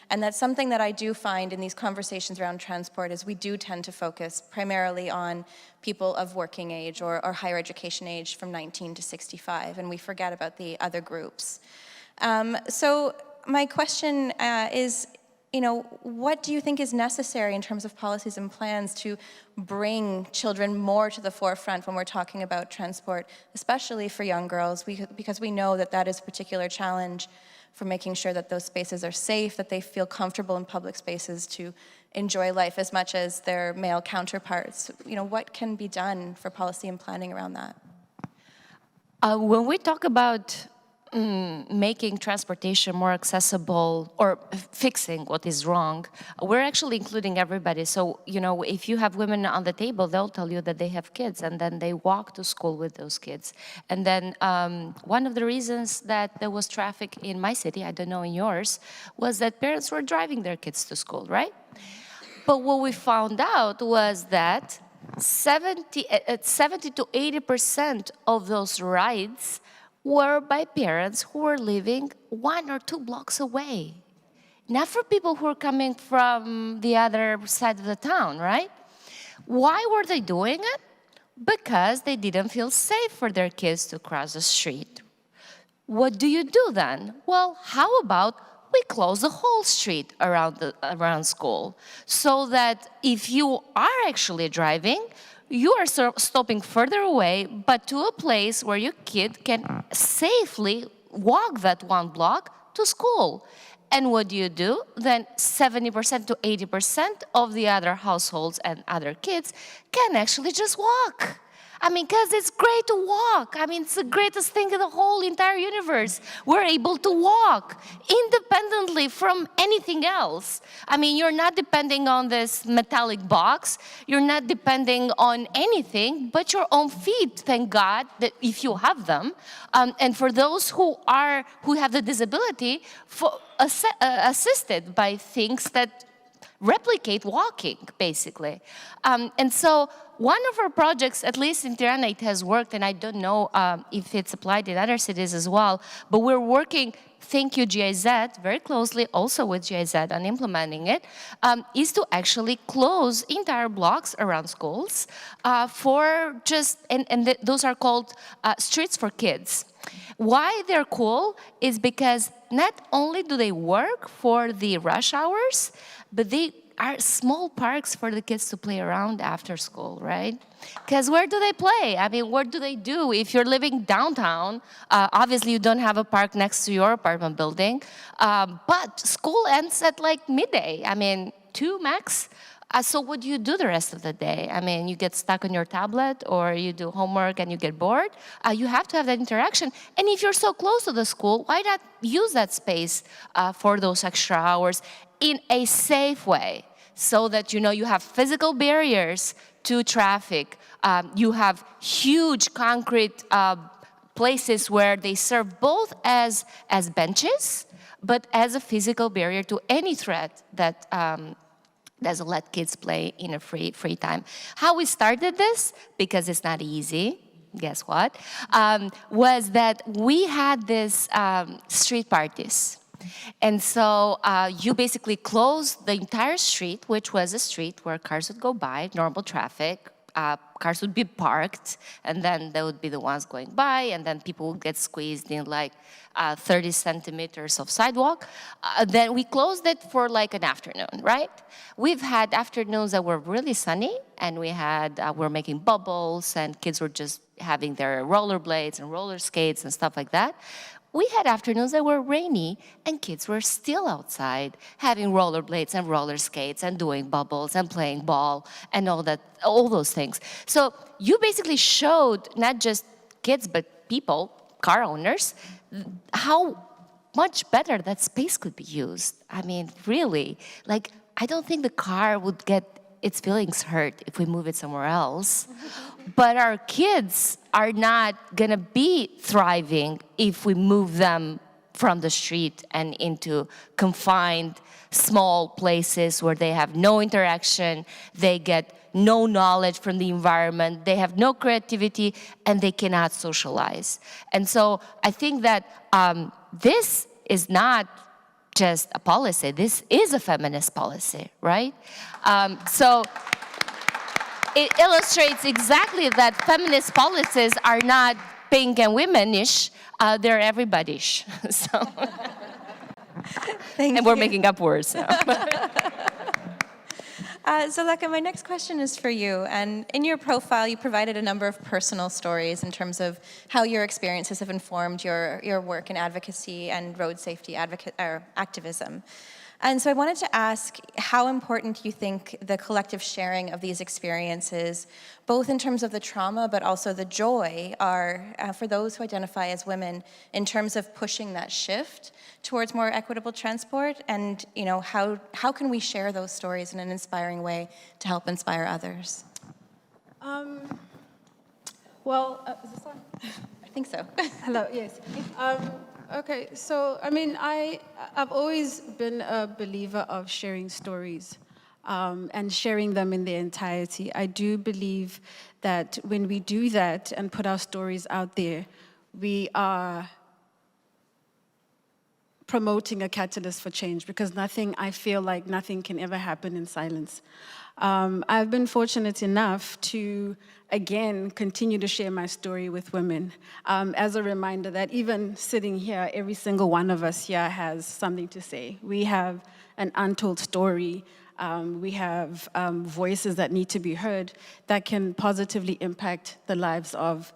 And that's something that I do find in these conversations around transport, is we do tend to focus primarily on people of working age or higher education age from 19 to 65, and we forget about the other groups. So my question is, what do you think is necessary in terms of policies and plans to bring children more to the forefront when we're talking about transport, especially for young girls, because we know that that is a particular challenge for making sure that those spaces are safe, that they feel comfortable in public spaces to enjoy life as much as their male counterparts. What can be done for policy and planning around that? When we talk about making transportation more accessible or fixing what is wrong, we're actually including everybody. So, you know, if you have women on the table, they'll tell you that they have kids and then they walk to school with those kids. And then one of the reasons that there was traffic in my city, I don't know in yours, was that parents were driving their kids to school, right? But what we found out was that 70 to 80% of those rides were by parents who were living 1 or 2 blocks away. Not for people who are coming from the other side of the town, right? Why were they doing it? Because they didn't feel safe for their kids to cross the street. What do you do then? Well, how about we close the whole street around school so that if you are actually driving, you are stopping further away, but to a place where your kid can safely walk that 1 block to school. And what do? Then 70% to 80% of the other households and other kids can actually just walk. I mean, because it's great to walk. I mean, it's the greatest thing in the whole entire universe. We're able to walk independently from anything else. I mean, you're not depending on this metallic box. You're not depending on anything but your own feet, thank God, that if you have them. And for those who have the disability, assisted by things that replicate walking, basically. And so one of our projects, at least in Tirana, it has worked, and I don't know if it's applied in other cities as well, but we're working, thank you GIZ, very closely also with GIZ on implementing it, is to actually close entire blocks around schools for just, and those are called streets for kids. Why they're cool is because not only do they work for the rush hours, but they are small parks for the kids to play around after school, right? Because where do they play? I mean, what do they do? If you're living downtown, obviously you don't have a park next to your apartment building, but school ends at like midday. I mean, 2 max. So what do you do the rest of the day? I mean, you get stuck on your tablet or you do homework and you get bored. You have to have that interaction. And if you're so close to the school, why not use that space for those extra hours in a safe way so that, you know, you have physical barriers to traffic. You have huge concrete places where they serve both as benches, but as a physical barrier to any threat that doesn't let kids play in a free time. How we started this, because it's not easy, guess what, was that we had this street parties. And so you basically closed the entire street, which was a street where cars would go by, normal traffic, cars would be parked, and then they would be the ones going by, and then people would get squeezed in like 30 centimeters of sidewalk. Then we closed it for like an afternoon, right? We've had afternoons that were really sunny, and we're making bubbles, and kids were just having their rollerblades and roller skates and stuff like that. We had afternoons that were rainy, and kids were still outside having rollerblades and roller skates and doing bubbles and playing ball and all those things. So you basically showed not just kids, but people, car owners, how much better that space could be used. I mean, really, like, I don't think the car would get its feelings hurt if we move it somewhere else. But our kids are not gonna be thriving if we move them from the street and into confined small places where they have no interaction, they get no knowledge from the environment, they have no creativity, and they cannot socialize. And so I think that this is not just a policy, this is a feminist policy, right? So it illustrates exactly that feminist policies are not pink and womanish, they're everybody-ish. So. Thank and we're you. making up words now. Zaleka, my next question is for you. And in your profile, you provided a number of personal stories in terms of how your experiences have informed your work in advocacy and road safety activism. And so I wanted to ask how important you think the collective sharing of these experiences, both in terms of the trauma but also the joy, are for those who identify as women in terms of pushing that shift towards more equitable transport, and how can we share those stories in an inspiring way to help inspire others? Is this on? I think so. Hello, yes. Okay, so I mean, I've always been a believer of sharing stories and sharing them in their entirety. I do believe that when we do that and put our stories out there, we are promoting a catalyst for change, because I feel like nothing can ever happen in silence. I've been fortunate enough to, again, continue to share my story with women as a reminder that even sitting here, every single one of us here has something to say. We have an untold story. We have voices that need to be heard that can positively impact the lives of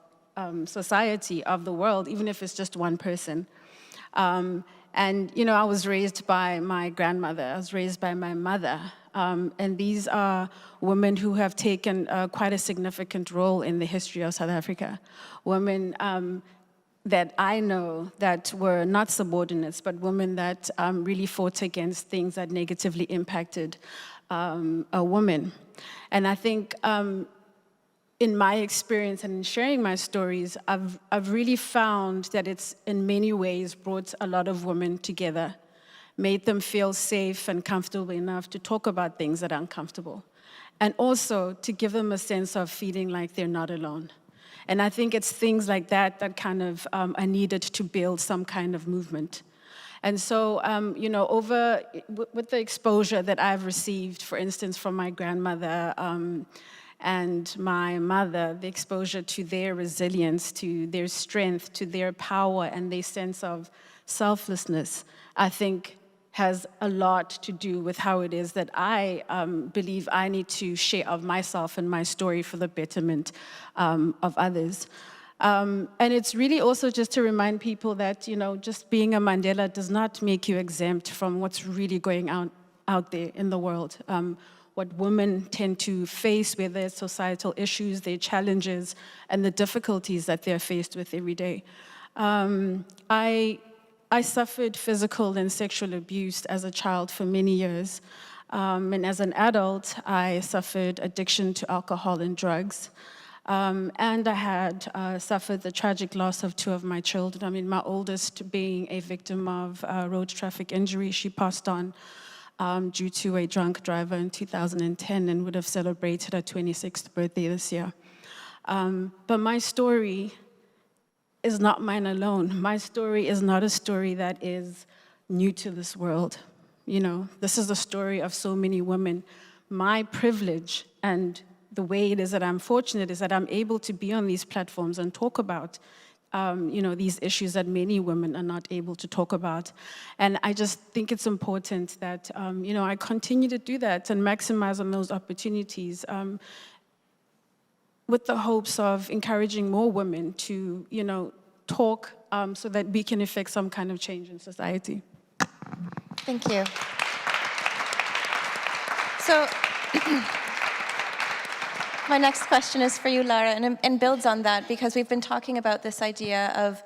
society, of the world, even if it's just one person. And, I was raised by my grandmother. I was raised by my mother. And these are women who have taken quite a significant role in the history of South Africa. Women that I know that were not subordinates, but women that really fought against things that negatively impacted a woman. And I think in my experience and in sharing my stories, I've really found that it's in many ways brought a lot of women together, made them feel safe and comfortable enough to talk about things that are uncomfortable, and also to give them a sense of feeling like they're not alone. And I think it's things like that that kind of are needed to build some kind of movement. And so, with the exposure that I've received, for instance, from my grandmother and my mother, the exposure to their resilience, to their strength, to their power, and their sense of selflessness, I think has a lot to do with how it is that I believe I need to share of myself and my story for the betterment of others. And it's really also just to remind people that, just being a Mandela does not make you exempt from what's really going on out there in the world. What women tend to face, whether it's societal issues, their challenges, and the difficulties that they're faced with every day. I suffered physical and sexual abuse as a child for many years. And as an adult, I suffered addiction to alcohol and drugs. And I had suffered the tragic loss of 2 of my children. I mean, my oldest being a victim of road traffic injury. She passed on due to a drunk driver in 2010 and would have celebrated her 26th birthday this year. But my story is not mine alone. My story is not a story that is new to this world. This is the story of so many women. My privilege and the way it is that I'm fortunate is that I'm able to be on these platforms and talk about these issues that many women are not able to talk about. And I just think it's important that, I continue to do that and maximize on those opportunities with the hopes of encouraging more women to, talk so that we can effect some kind of change in society. Thank you. So, my next question is for you, Lara, and builds on that, because we've been talking about this idea of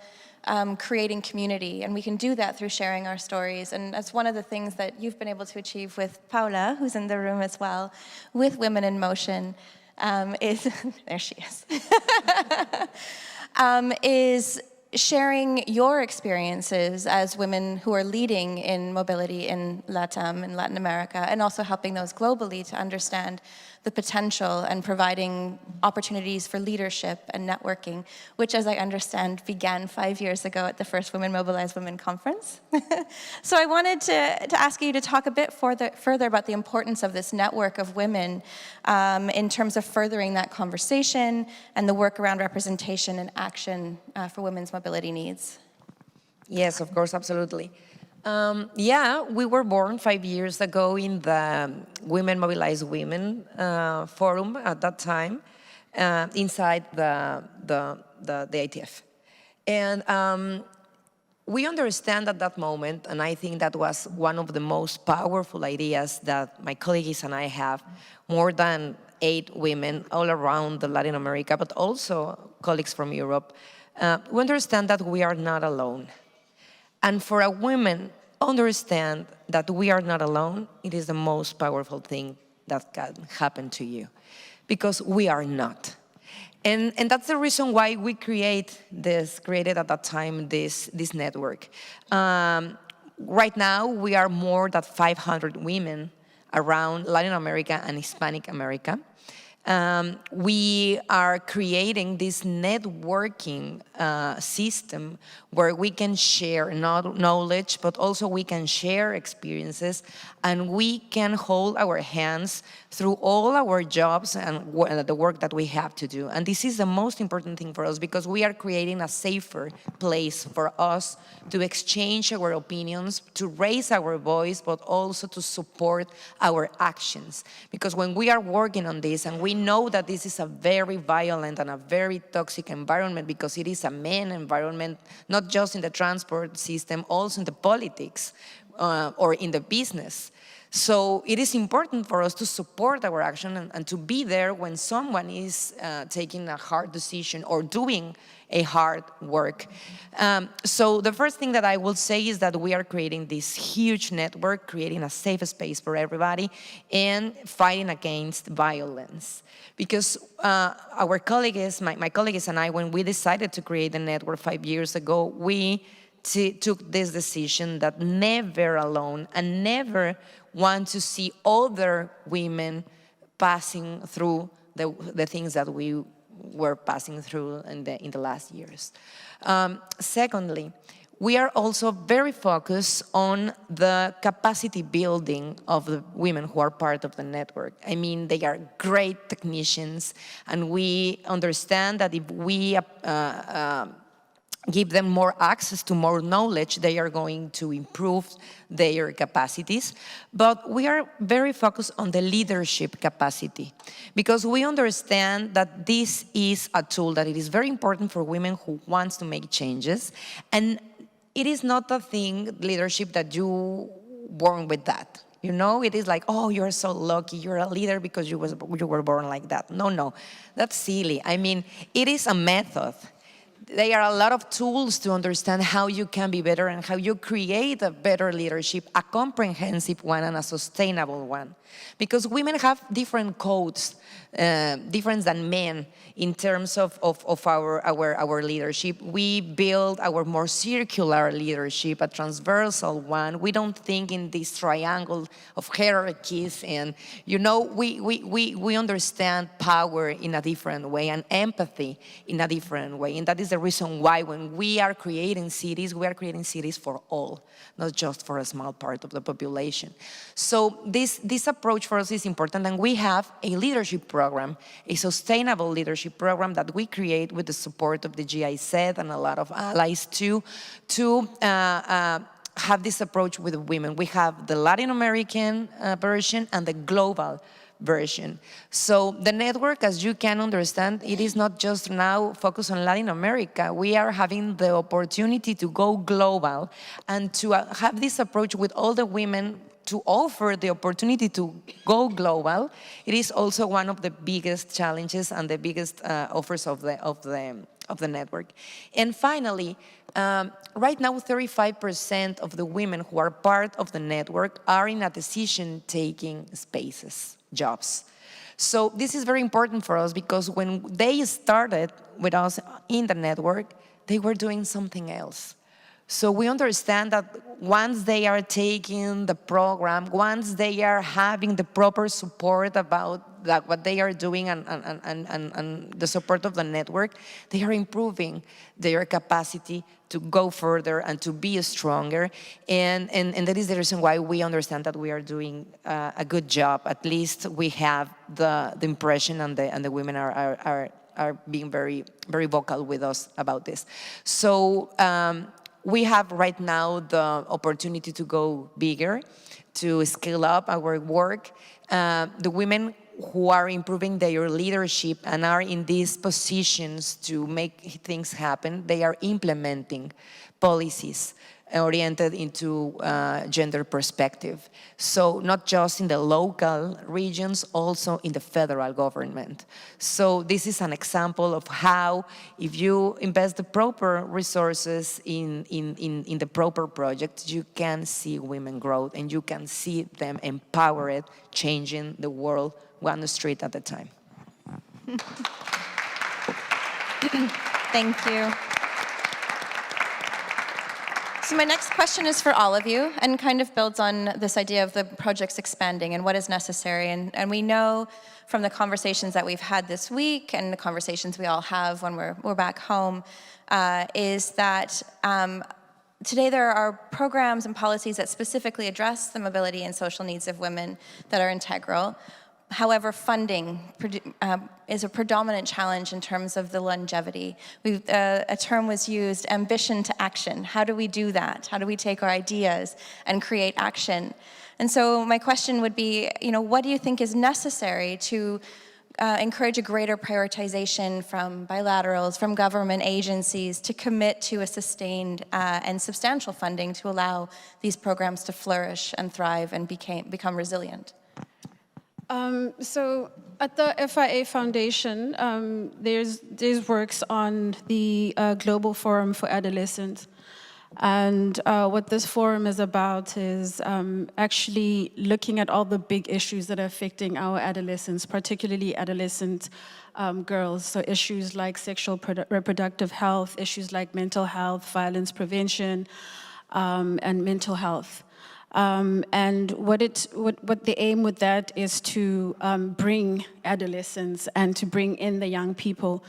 creating community, and we can do that through sharing our stories. And that's one of the things that you've been able to achieve with Paula, who's in the room as well, with Women in Motion, there she is, is sharing your experiences as women who are leading in mobility in LATAM, in Latin America, and also helping those globally to understand the potential and providing opportunities for leadership and networking, which, as I understand, began 5 years ago at the first Women Mobilize Women conference. So I wanted to ask you to talk a bit further about the importance of this network of women in terms of furthering that conversation and the work around representation and action for women's mobility needs. Yes, of course, absolutely. We were born 5 years ago in the Women Mobilize Women forum at that time, inside the ITF. And we understand at that moment, and I think that was one of the most powerful ideas that my colleagues and I have, more than 8 women all around Latin America, but also colleagues from Europe. We understand that we are not alone. And for a woman, understand that we are not alone, it is the most powerful thing that can happen to you, because we are not. And that's the reason why we created at that time this network. Right now, we are more than 500 women around Latin America and Hispanic America. We are creating this networking system where we can share not knowledge, but also we can share experiences, and we can hold our hands through all our jobs and the work that we have to do. And this is the most important thing for us, because we are creating a safer place for us to exchange our opinions, to raise our voice, but also to support our actions. Because when we are working on this, and we know that this is a very violent and a very toxic environment, because it is a man environment, not just in the transport system, also in the politics or in the business. So it is important for us to support our action and to be there when someone is taking a hard decision or doing a hard work. So the first thing that I will say is that we are creating this huge network, creating a safe space for everybody, and fighting against violence. Because our colleagues, my colleagues and I, when we decided to create the network 5 years ago, we took this decision that never alone and never want to see other women passing through the things that we were passing through in the last years. Secondly, we are also very focused on the capacity building of the women who are part of the network. I mean, they are great technicians, and we understand that if we give them more access to more knowledge, they are going to improve their capacities. But we are very focused on the leadership capacity, because we understand that this is a tool that it is very important for women who want to make changes. And it is not a thing, leadership, that you born with that. You know, it is like, oh, you're so lucky, you're a leader because you were born like that. No, that's silly. I mean, it is a method. There are a lot of tools to understand how you can be better and how you create a better leadership, a comprehensive one and a sustainable one. Because women have different codes, different than men in terms of our leadership. We build our more circular leadership, a transversal one. We don't think in this triangle of hierarchies, and we understand power in a different way and empathy in a different way. And that is the reason why when we are creating cities, we are creating cities for all, not just for a small part of the population. So this approach for us is important, and we have a leadership program, a sustainable leadership program that we create with the support of the GIZ and a lot of allies to have this approach with women. We have the Latin American version and the global version. So the network, as you can understand, it is not just now focused on Latin America. We are having the opportunity to go global and to have this approach with all the women, to offer the opportunity to go global. It is also one of the biggest challenges and the biggest offers of the network. And finally, right now 35% of the women who are part of the network are in a decision-taking spaces, jobs. So this is very important for us, because when they started with us in the network, they were doing something else. So we understand that once they are taking the program, once they are having the proper support about what they are doing and the support of the network, they are improving their capacity to go further and to be stronger. And that is the reason why we understand that we are doing a good job. At least we have the impression, and the women are being very, very vocal with us about this. So we have right now the opportunity to go bigger, to scale up our work. The women who are improving their leadership and are in these positions to make things happen, they are implementing policies oriented into gender perspective. So not just in the local regions, also in the federal government. So this is an example of how, if you invest the proper resources in the proper projects, you can see women grow and you can see them empowered, changing the world one street at a time. Thank you. So my next question is for all of you and kind of builds on this idea of the projects expanding and what is necessary. And we know from the conversations that we've had this week and the conversations we all have when we're back home is that today there are programs and policies that specifically address the mobility and social needs of women that are integral. However, funding is a predominant challenge in terms of the longevity. A term was used, ambition to action. How do we do that? How do we take our ideas and create action? And so my question would be, what do you think is necessary to encourage a greater prioritization from bilaterals, from government agencies to commit to a sustained and substantial funding to allow these programs to flourish and thrive and become resilient? So at the FIA Foundation, there's works on the Global Forum for Adolescents. And what this forum is about is actually looking at all the big issues that are affecting our adolescents, particularly adolescent girls. So issues like sexual reproductive health, issues like mental health, violence prevention, and mental health. And what the aim with that is to bring adolescents and to bring in the young people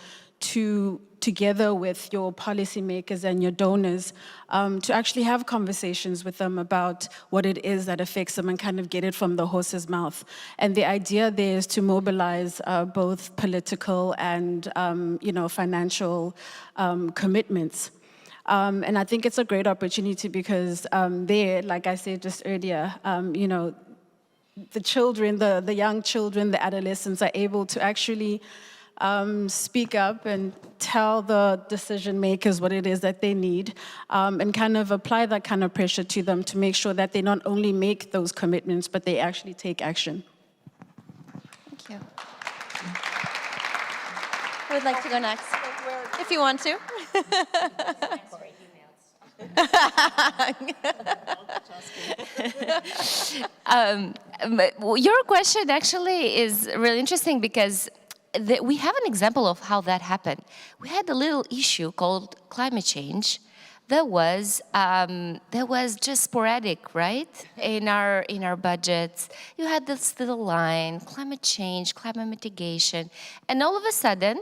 together with your policymakers and your donors to actually have conversations with them about what it is that affects them and kind of get it from the horse's mouth. And the idea there is to mobilize both political and financial commitments. And I think it's a great opportunity because there, like I said just earlier, the children, the young children, the adolescents are able to actually speak up and tell the decision makers what it is that they need and kind of apply that kind of pressure to them to make sure that they not only make those commitments, but they actually take action. Thank you. Who would like to go next? If you want to. Your question actually is really interesting because we have an example of how that happened. We had a little issue called climate change that was just sporadic, right? In our budgets, you had this little line, climate change, climate mitigation, and all of a sudden,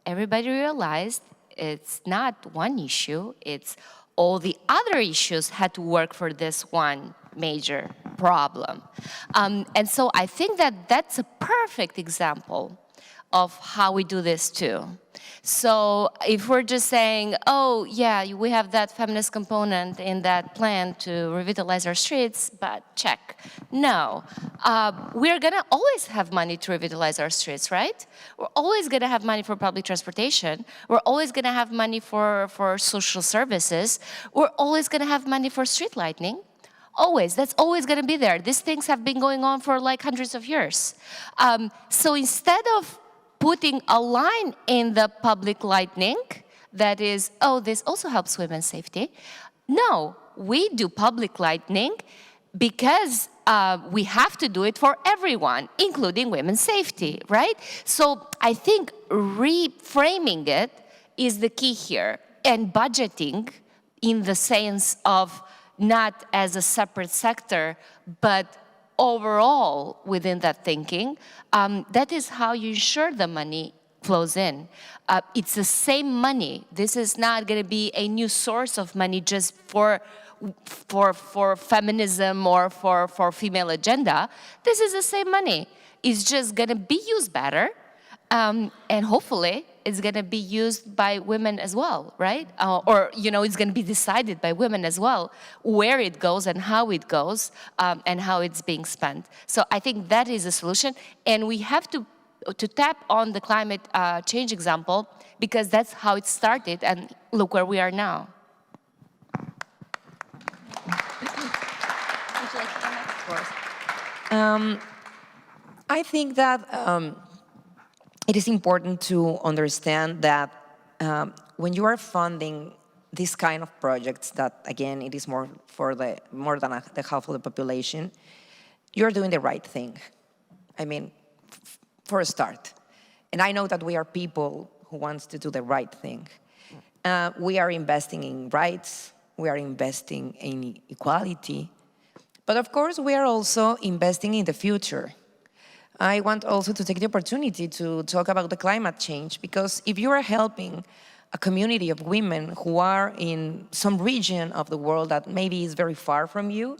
everybody realized it's not one issue, it's all the other issues had to work for this one major problem. And so I think that that's a perfect example of how we do this too. So if we're just saying, oh yeah, we have that feminist component in that plan to revitalize our streets, but check. No, we're gonna always have money to revitalize our streets, right? We're always gonna have money for public transportation. We're always gonna have money for social services. We're always gonna have money for street lighting. Always, that's always gonna be there. These things have been going on for like hundreds of years. So instead of putting a line in the public lighting that is, oh, this also helps women's safety. No, we do public lighting because we have to do it for everyone, including women's safety, right? So I think reframing it is the key here, and budgeting in the sense of not as a separate sector, but overall within that thinking, that is how you ensure the money flows in. It's the same money. This is not going to be a new source of money just for feminism or for female agenda. This is the same money. It's just going to be used better. And hopefully it's going to be used by women as well, right? Or, you know, it's going to be decided by women as well, where it goes and how it goes, and how it's being spent. So I think that is a solution. And we have to tap on the climate change example, because that's how it started, and look where we are now. I think that it is important to understand that when you are funding these kind of projects, that again, it is more than the half of the population, you're doing the right thing. I mean, for a start. And I know that we are people who wants to do the right thing. We are investing in rights, we are investing in equality, but of course we are also investing in the future. I want also to take the opportunity to talk about the climate change, because if you are helping a community of women who are in some region of the world that maybe is very far from you,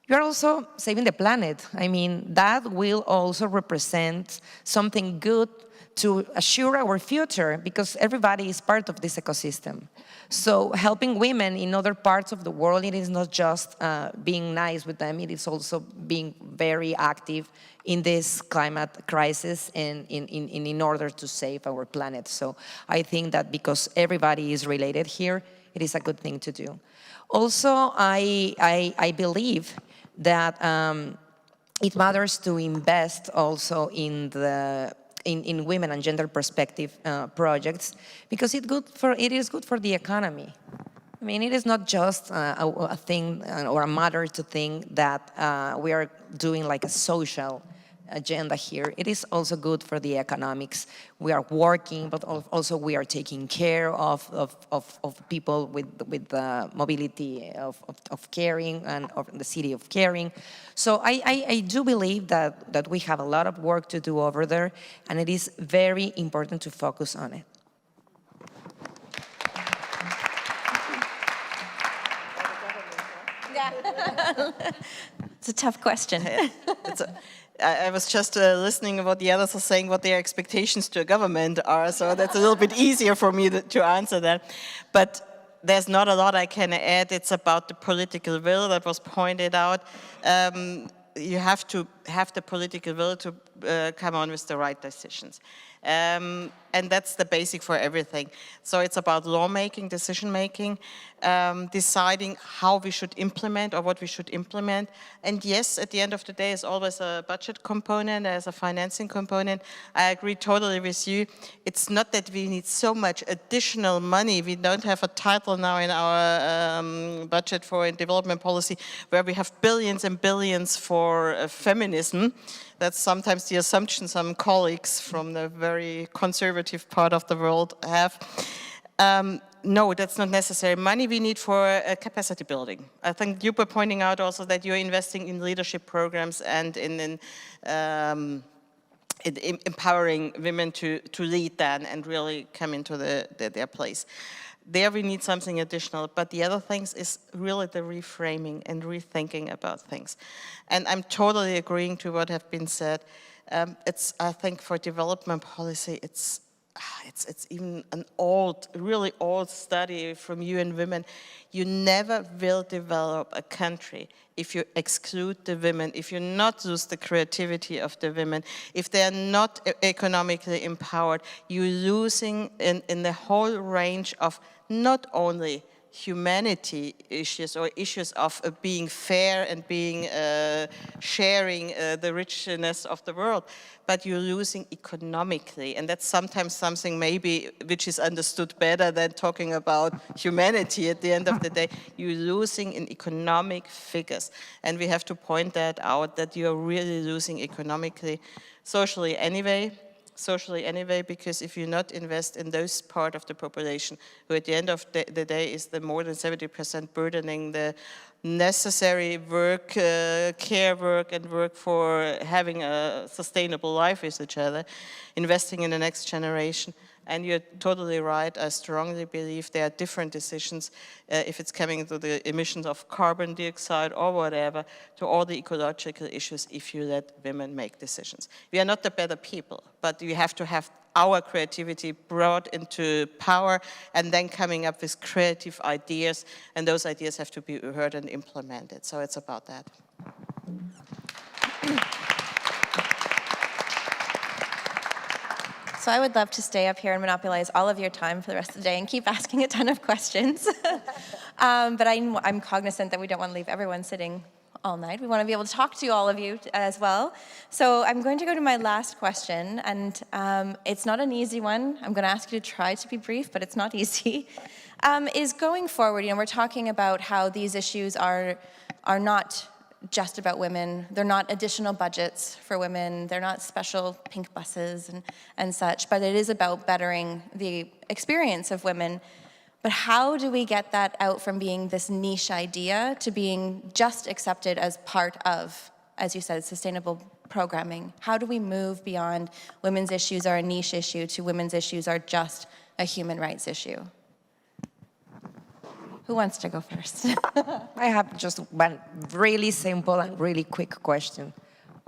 you're also saving the planet. I mean, that will also represent something good to assure our future, because everybody is part of this ecosystem. So helping women in other parts of the world, it is not just being nice with them, it is also being very active in this climate crisis and in order to save our planet. So I think that because everybody is related here, it is a good thing to do. Also, I believe that it matters to invest also in women and gender perspective projects, because it is good for the economy. I mean, it is not just a thing or a matter to think that we are doing like a social agenda here. It is also good for the economics. We are working, but also we are taking care of people with the mobility of caring and of the city of caring. So I do believe that we have a lot of work to do over there, and it is very important to focus on it. It's a tough question. I was just listening to what the others are saying, what their expectations to a government are, so that's a little bit easier for me to answer that. But there's not a lot I can add. It's about the political will that was pointed out. You have to have the political will to come on with the right decisions. And that's the basic for everything. So it's about lawmaking, decision-making, deciding how we should implement or what we should implement. And yes, at the end of the day, there's always a budget component, there's a financing component. I agree totally with you. It's not that we need so much additional money. We don't have a title now in our budget for development policy where we have billions and billions for feminism. That's sometimes the assumption some colleagues from the very conservative part of the world have. No, that's not necessary. Money we need for capacity building. I think you were pointing out also that you're investing in leadership programs and in empowering women to lead then and really come into their place. There we need something additional, but the other things is really the reframing and rethinking about things. And I'm totally agreeing to what have been said. I think for development policy, it's even an really old study from UN Women. You never will develop a country if you exclude the women, if you not use the creativity of the women, if they are not economically empowered, you're losing in the whole range of not only humanity issues or issues of being fair and being sharing the richness of the world, but you're losing economically, and that's sometimes something maybe which is understood better than talking about humanity at the end of the day. You're losing in economic figures, and we have to point that out, that you're really losing economically, socially anyway, because if you not invest in those part of the population who at the end of the day is the more than 70% burdening the necessary work, care work and work for having a sustainable life with each other, investing in the next generation, And you're totally right. I strongly believe there are different decisions if it's coming to the emissions of carbon dioxide or whatever, to all the ecological issues if you let women make decisions. We are not the better people, but we have to have our creativity brought into power and then coming up with creative ideas, and those ideas have to be heard and implemented. So it's about that. So I would love to stay up here and monopolize all of your time for the rest of the day and keep asking a ton of questions. But I'm cognizant that we don't want to leave everyone sitting all night. We want to be able to talk to all of you as well. So I'm going to go to my last question, and it's not an easy one. I'm going to ask you to try to be brief, but it's not easy. Is going forward, we're talking about how these issues are not just about women. They're not additional budgets for women. They're not special pink buses and such, but it is about bettering the experience of women. But how do we get that out from being this niche idea to being just accepted as part of, as you said, sustainable programming? How do we move beyond women's issues are a niche issue to women's issues are just a human rights issue? Who wants to go first? I have just one really simple and really quick question.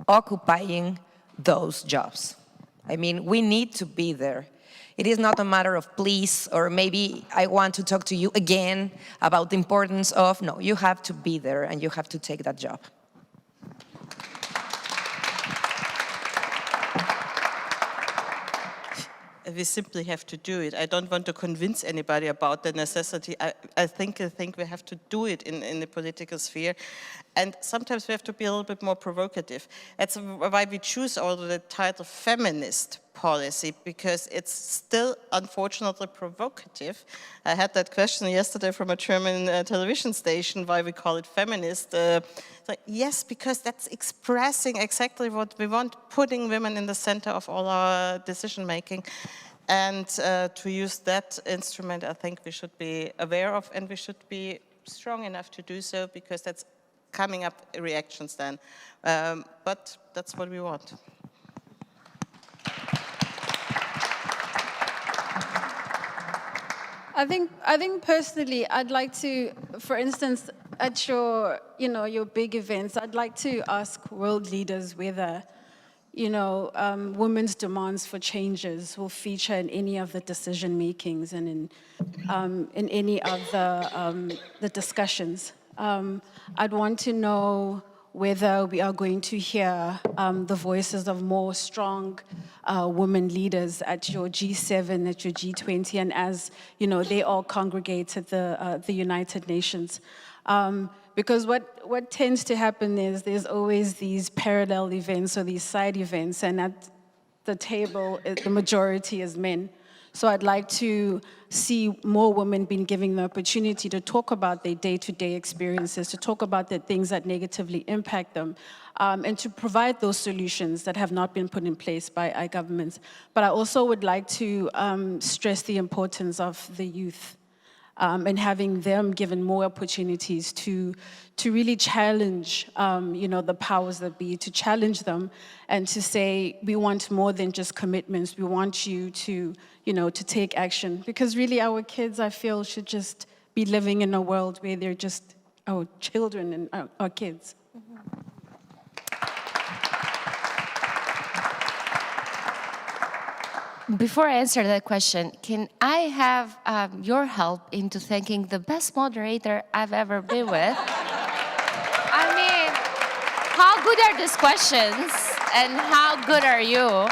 Occupying those jobs. I mean, we need to be there. It is not a matter of please, or maybe I want to talk to you again about the importance of, no, you have to be there and you have to take that job. We simply have to do it. I don't want to convince anybody about the necessity. I think we have to do it in the political sphere. And sometimes we have to be a little bit more provocative. That's why we choose also the title feminist policy, because it's still unfortunately provocative. I had that question yesterday from a German television station, why we call it feminist. Yes, because that's expressing exactly what we want, putting women in the center of all our decision making. And to use that instrument, I think we should be aware of, and we should be strong enough to do so, because that's coming up reactions then. But that's what we want. I think personally, I'd like to, for instance, at your big events, I'd like to ask world leaders whether, women's demands for changes will feature in any of the decision makings and in any of the discussions. I'd want to know whether we are going to hear the voices of more strong women leaders at your G7, at your G20, and as they all congregate at the United Nations. Because what tends to happen is there's always these parallel events or these side events, and at the table, the majority is men. So I'd like to see more women being given the opportunity to talk about their day-to-day experiences, to talk about the things that negatively impact them, and to provide those solutions that have not been put in place by our governments. But I also would like to stress the importance of the youth and having them given more opportunities to really challenge, the powers that be, to challenge them and to say, we want more than just commitments. We want you to take action. Because really our kids, I feel, should just be living in a world where they're just our children and our kids. Before I answer that question, can I have your help into thanking the best moderator I've ever been with? I mean, how good are these questions, and how good are you?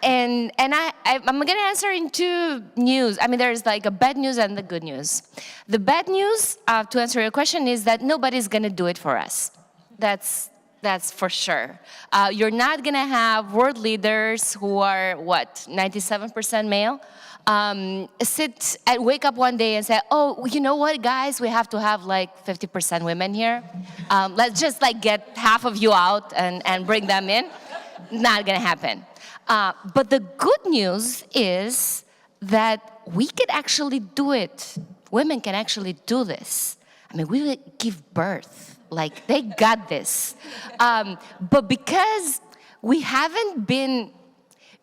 And I'm going to answer in two news. I mean, there's like a bad news and the good news. The bad news, to answer your question, is that nobody's going to do it for us. That's for sure. You're not going to have world leaders who are, 97% male, wake up one day and say, oh, you know what, guys, we have to have like 50% women here. Let's just like get half of you out and bring them in. Not going to happen. But the good news is that we could actually do it. Women can actually do this. I mean, we will give birth. Like, they got this. But because we haven't been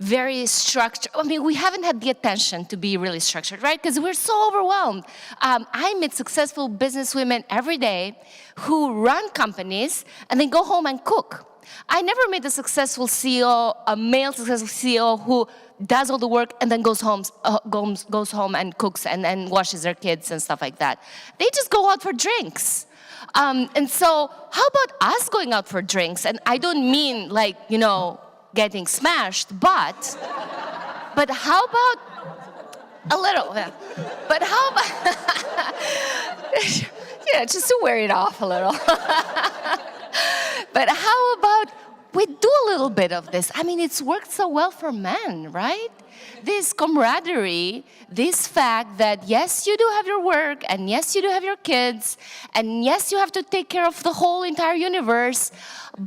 very structured. I mean, we haven't had the attention to be really structured, right? Because we're so overwhelmed. I meet successful businesswomen every day who run companies and then go home and cook. I never met a successful CEO, a male successful CEO who does all the work and then goes home and cooks and washes their kids and stuff like that. They just go out for drinks. And so how about us going out for drinks? And I don't mean like, you know, getting smashed, but how about a little, yeah. But how about, yeah, just to wear it off a little. But how about we do a little bit of this? I mean, it's worked so well for men, right? This camaraderie, this fact that yes, you do have your work, and yes, you do have your kids, and yes, you have to take care of the whole entire universe,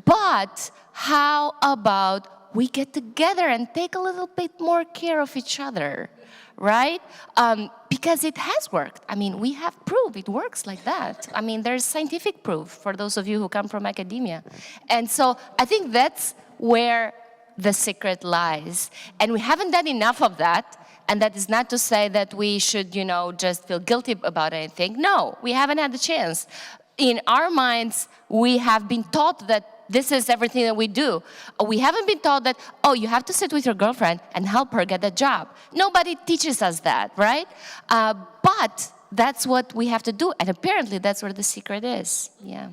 but how about we get together and take a little bit more care of each other, right? Because it has worked. I mean, we have proof it works like that. I mean, there's scientific proof for those of you who come from academia. And so I think that's where the secret lies. And we haven't done enough of that. And that is not to say that we should, you know, just feel guilty about anything. No, we haven't had the chance. In our minds, we have been taught that this is everything that we do. We haven't been taught that, oh, you have to sit with your girlfriend and help her get a job. Nobody teaches us that, right? But that's what we have to do. And apparently, that's where the secret is. Yeah.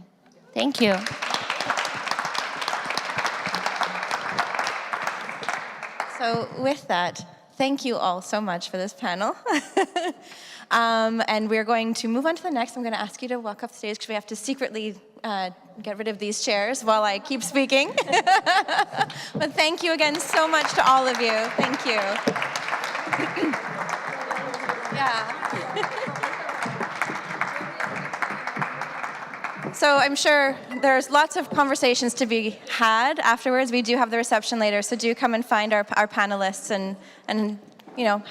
Thank you. So with that, thank you all so much for this panel. And we're going to move on to the next. I'm going to ask you to walk up stage because we have to secretly get rid of these chairs while I keep speaking. But thank you again so much to all of you. Thank you. Yeah. So I'm sure there's lots of conversations to be had afterwards. We do have the reception later, so do come and find our panelists and you know,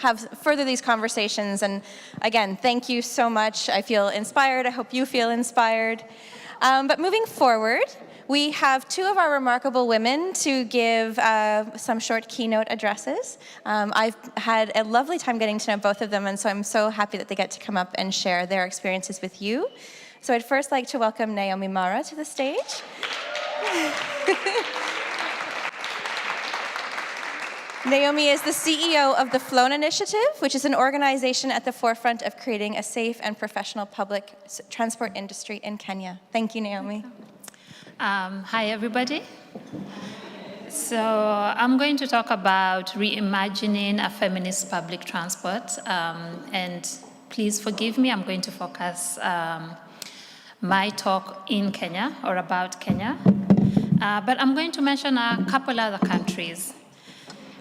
further these conversations. And again, thank you so much. I feel inspired. I hope you feel inspired. But moving forward, we have two of our remarkable women to give some short keynote addresses. I've had a lovely time getting to know both of them, and so I'm so happy that they get to come up and share their experiences with you. So I'd first like to welcome Naomi Mara to the stage. Naomi is the CEO of the Flown Initiative, which is an organization at the forefront of creating a safe and professional public transport industry in Kenya. Thank you, Naomi. Hi, everybody. So I'm going to talk about reimagining a feminist public transport. And please forgive me, I'm going to focus my talk in Kenya or about Kenya. But I'm going to mention a couple other countries.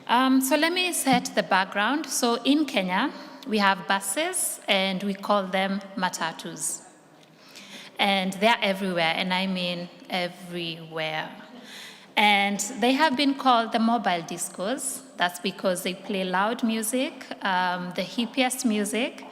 So let me set the background. So in Kenya, we have buses, and we call them matatus. And they're everywhere, and I mean everywhere. And they have been called the mobile discos. That's because they play loud music, the hippiest music,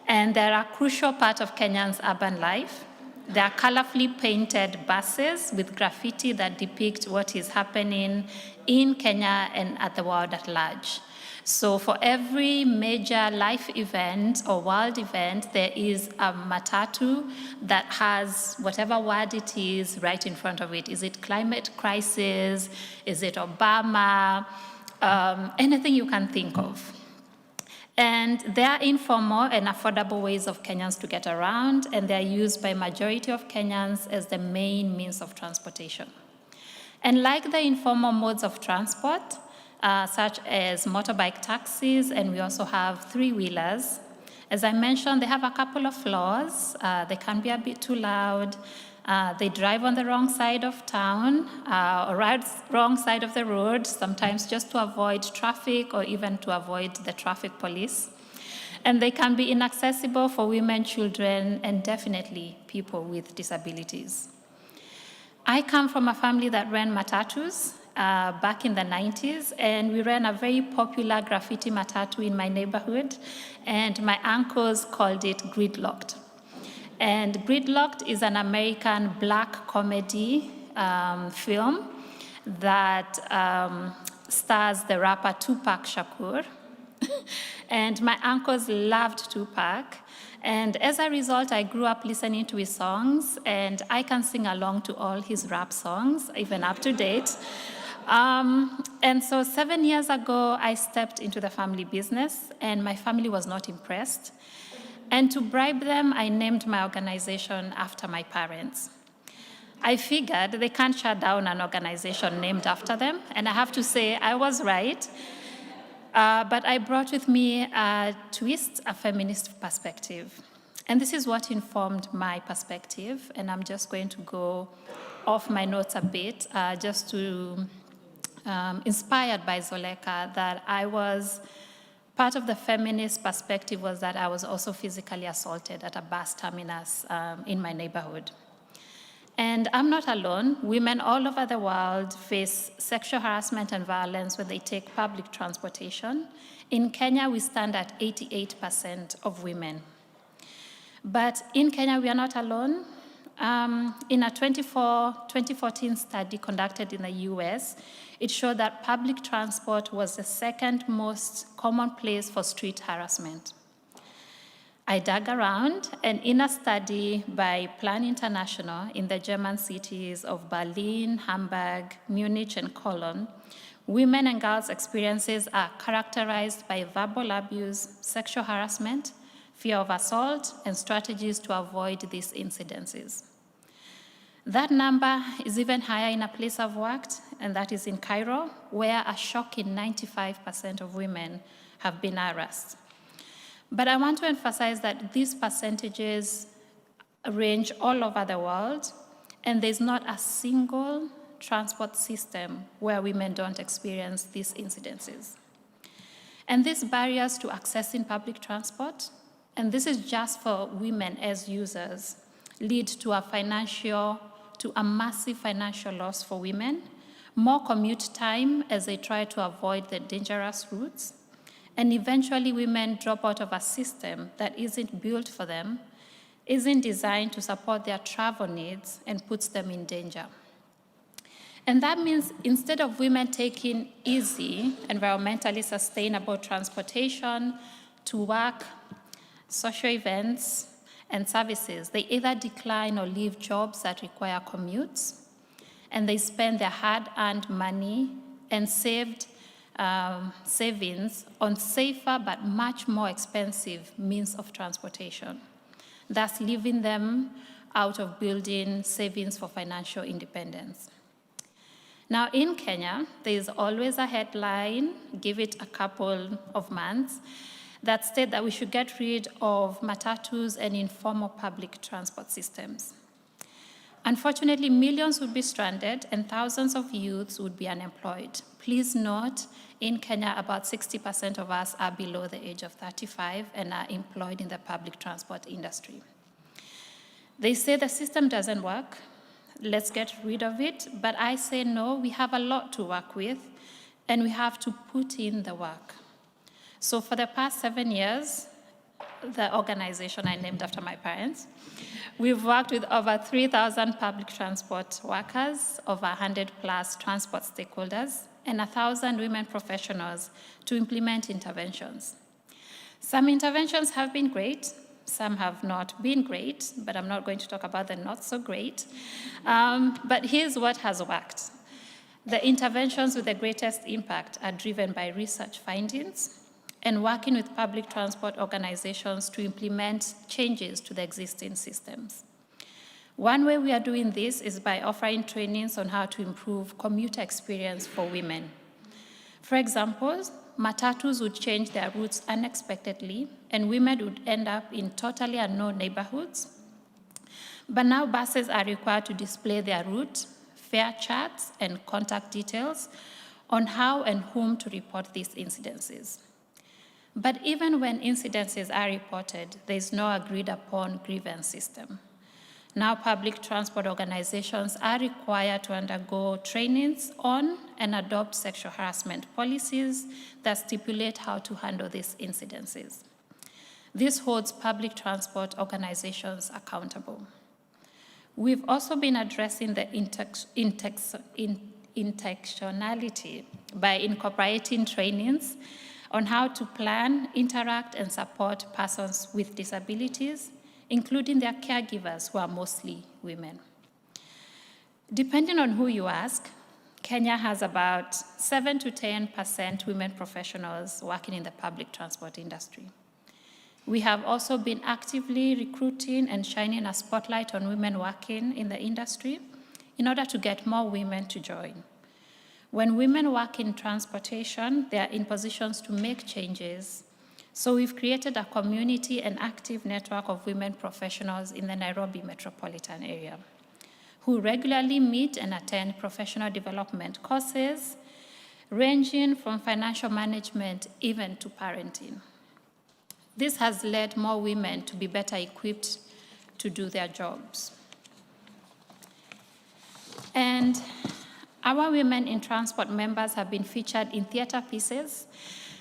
and they're a crucial part of Kenyan's urban life. They are colorfully painted buses with graffiti that depict what is happening in Kenya and at the world at large. So for every major life event or world event, there is a matatu that has whatever word it is right in front of it. Is it climate crisis? Is it Obama? Anything you can think of. And they are informal and affordable ways of Kenyans to get around, and they're used by majority of Kenyans as the main means of transportation. And like the informal modes of transport, such as motorbike taxis, and we also have three-wheelers, as I mentioned, they have a couple of flaws. They can be a bit too loud. They drive on the wrong side of town, or wrong side of the road, sometimes just to avoid traffic or even to avoid the traffic police. And they can be inaccessible for women, children, and definitely people with disabilities. I come from a family that ran matatus back in the 90s, and we ran a very popular graffiti matatu in my neighborhood, and my uncles called it Gridlocked. And Gridlocked is an American black comedy film that stars the rapper Tupac Shakur. And my uncles loved Tupac. And as a result, I grew up listening to his songs, and I can sing along to all his rap songs, even up to date. And so 7 years ago, I stepped into the family business, and my family was not impressed. And to bribe them, I named my organization after my parents. I figured they can't shut down an organization named after them, and I have to say I was right. But I brought with me a twist, a feminist perspective. And this is what informed my perspective, and I'm just going to go off my notes a bit, just to, inspired by Zoleka, that I was, part of the feminist perspective was that I was also physically assaulted at a bus terminus in my neighborhood. And I'm not alone. Women all over the world face sexual harassment and violence when they take public transportation. In Kenya, we stand at 88% of women. But in Kenya, we are not alone. In a 2014 study conducted in the US, it showed that public transport was the second most common place for street harassment. I dug around, and in a study by Plan International in the German cities of Berlin, Hamburg, Munich, and Cologne, women and girls' experiences are characterized by verbal abuse, sexual harassment, fear of assault, and strategies to avoid these incidences. That number is even higher in a place I've worked, and that is in Cairo, where a shocking 95% of women have been harassed. But I want to emphasize that these percentages range all over the world, and there's not a single transport system where women don't experience these incidences. And these barriers to accessing public transport, and this is just for women as users, lead to a massive financial loss for women, more commute time as they try to avoid the dangerous routes, and eventually women drop out of a system that isn't built for them, isn't designed to support their travel needs, and puts them in danger. And that means instead of women taking easy, environmentally sustainable transportation to work, social events, and services, they either decline or leave jobs that require commutes, and they spend their hard-earned money and savings on safer but much more expensive means of transportation, thus leaving them out of building savings for financial independence. Now in Kenya, there is always a headline, give it a couple of months, that state that we should get rid of matatus and informal public transport systems. Unfortunately, millions would be stranded and thousands of youths would be unemployed. Please note, in Kenya, about 60% of us are below the age of 35 and are employed in the public transport industry. They say the system doesn't work, let's get rid of it, but I say no, we have a lot to work with and we have to put in the work. So for the past 7 years, the organization I named after my parents, we've worked with over 3,000 public transport workers, over 100 plus transport stakeholders, and 1,000 women professionals to implement interventions. Some interventions have been great, some have not been great, but I'm not going to talk about the not so great. But here's what has worked. The interventions with the greatest impact are driven by research findings and working with public transport organizations to implement changes to the existing systems. One way we are doing this is by offering trainings on how to improve commuter experience for women. For example, matatus would change their routes unexpectedly, and women would end up in totally unknown neighborhoods. But now buses are required to display their route, fare charts, and contact details on how and whom to report these incidences. But even when incidences are reported, there is no agreed upon grievance system. Now public transport organizations are required to undergo trainings on and adopt sexual harassment policies that stipulate how to handle these incidences. This holds public transport organizations accountable. We've also been addressing the intersectionality by incorporating trainings on how to plan, interact, and support persons with disabilities, including their caregivers, who are mostly women. Depending on who you ask, Kenya has about 7 to 10% women professionals working in the public transport industry. We have also been actively recruiting and shining a spotlight on women working in the industry in order to get more women to join. When women work in transportation, they are in positions to make changes. So we've created a community and active network of women professionals in the Nairobi metropolitan area who regularly meet and attend professional development courses, ranging from financial management even to parenting. This has led more women to be better equipped to do their jobs. And our Women in Transport members have been featured in theater pieces,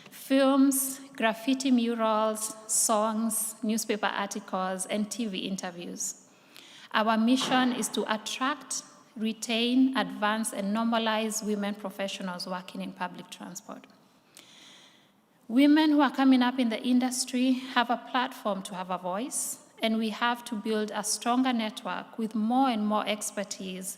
films, graffiti murals, songs, newspaper articles, and TV interviews. Our mission is to attract, retain, advance, and normalize women professionals working in public transport. Women who are coming up in the industry have a platform to have a voice, and we have to build a stronger network with more and more expertise,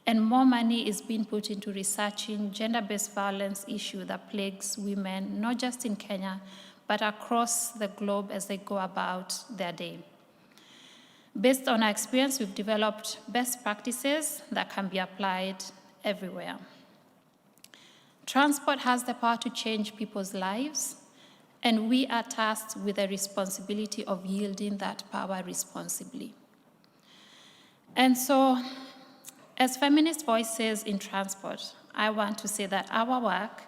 and more money is being put into researching gender-based violence issue that plagues women, not just in Kenya, but across the globe as they go about their day. Based on our experience, we've developed best practices that can be applied everywhere. Transport has the power to change people's lives, and we are tasked with the responsibility of yielding that power responsibly. And so, as feminist voices in transport, I want to say that our work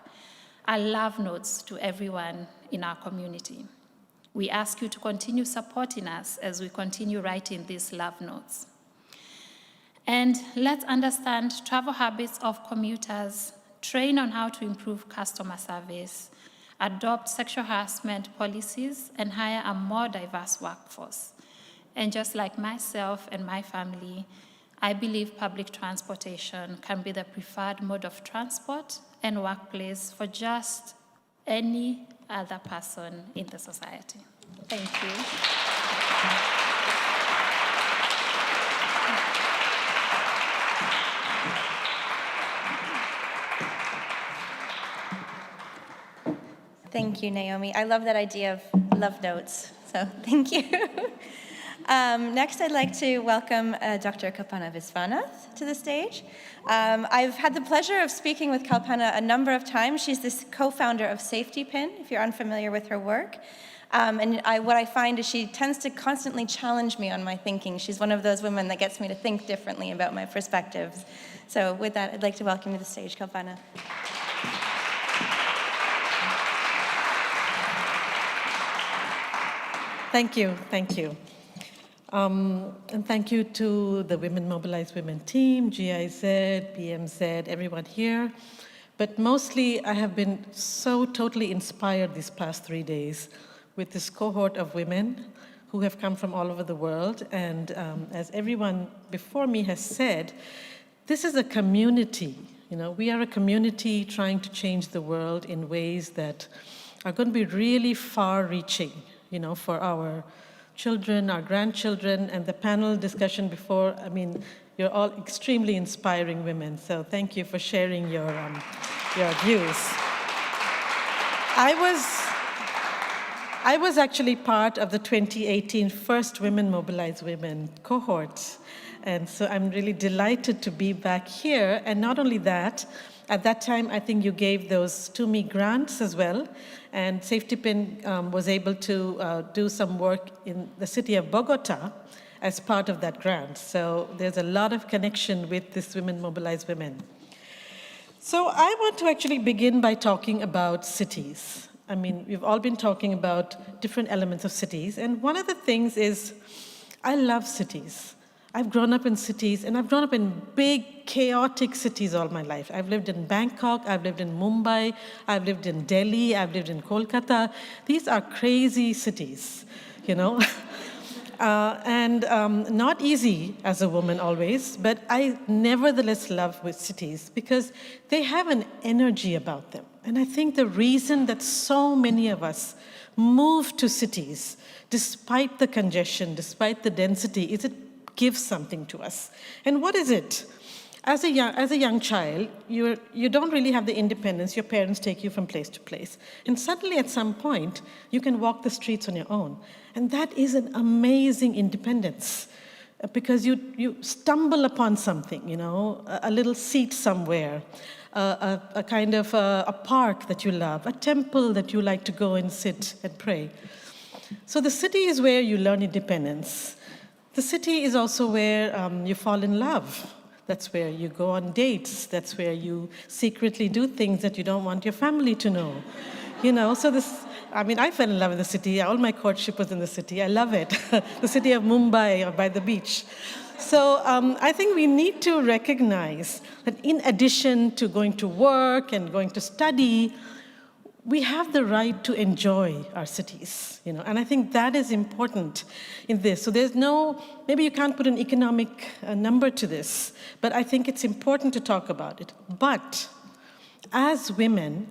are love notes to everyone in our community. We ask you to continue supporting us as we continue writing these love notes. And let's understand travel habits of commuters, train on how to improve customer service, adopt sexual harassment policies, and hire a more diverse workforce. And just like myself and my family, I believe public transportation can be the preferred mode of transport and workplace for just any other person in the society. Thank you. Thank you, Naomi. I love that idea of love notes, so thank you. Next, I'd like to welcome Dr. Kalpana Viswanath to the stage. I've had the pleasure of speaking with Kalpana a number of times. She's the co-founder of Safety Pin, if you're unfamiliar with her work. What I find is she tends to constantly challenge me on my thinking. She's one of those women that gets me to think differently about my perspectives. So with that, I'd like to welcome you to the stage, Kalpana. Thank you, thank you. And thank you to the Women Mobilize Women team, GIZ, BMZ, everyone here. But mostly, I have been so totally inspired these past 3 days with this cohort of women who have come from all over the world. And as everyone before me has said, this is a community. You know, we are a community trying to change the world in ways that are going to be really far-reaching, you know, for our children, our grandchildren, and the panel discussion before. I mean, you're all extremely inspiring women, so thank you for sharing your views. I was actually part of the 2018 First Women Mobilize Women cohort, and so I'm really delighted to be back here. And not only that, at that time, I think you gave those to me grants as well, and Safety Pin was able to do some work in the city of Bogota as part of that grant. So there's a lot of connection with this Women Mobilize Women. So I want to actually begin by talking about cities. I mean, we've all been talking about different elements of cities, and one of the things is I love cities. I've grown up in cities, and I've grown up in big, chaotic cities all my life. I've lived in Bangkok, I've lived in Mumbai, I've lived in Delhi, I've lived in Kolkata. These are crazy cities, you know? Not easy as a woman always, but I nevertheless love with cities because they have an energy about them. And I think the reason that so many of us move to cities, despite the congestion, despite the density, is it gives something to us. And what is it? As a young child, you don't really have the independence. Your parents take you from place to place. And suddenly at some point, you can walk the streets on your own. And that is an amazing independence because you stumble upon something, you know, a little seat somewhere, a kind of a park that you love, a temple that you like to go and sit and pray. So the city is where you learn independence. The city is also where you fall in love. That's where you go on dates. That's where you secretly do things that you don't want your family to know. You know, so I fell in love with the city. All my courtship was in the city. I love it. The city of Mumbai or by the beach. So I think we need to recognize that in addition to going to work and going to study, we have the right to enjoy our cities, you know, and I think that is important in this. So there's maybe you can't put an economic number to this, but I think it's important to talk about it. But as women,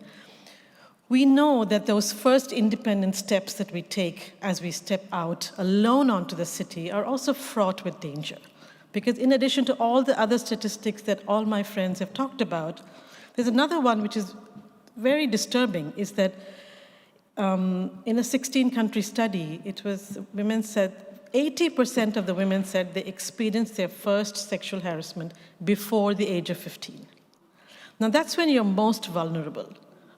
we know that those first independent steps that we take as we step out alone onto the city are also fraught with danger. Because in addition to all the other statistics that all my friends have talked about, there's another one which is very disturbing, is that in a 16-country study, women said 80% of the women said they experienced their first sexual harassment before the age of 15. Now that's when you're most vulnerable.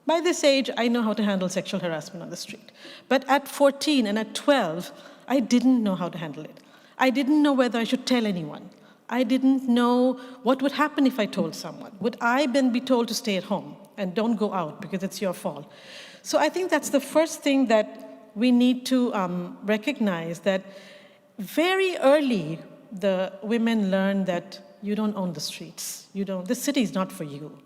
By this age, I know how to handle sexual harassment on the street. But at 14 and at 12, I didn't know how to handle it. I didn't know whether I should tell anyone. I didn't know what would happen if I told someone. Would I then be told to stay at home and don't go out because it's your fault? So I think that's the first thing that we need to recognize, that very early the women learn that you don't own the streets. The city is not for you.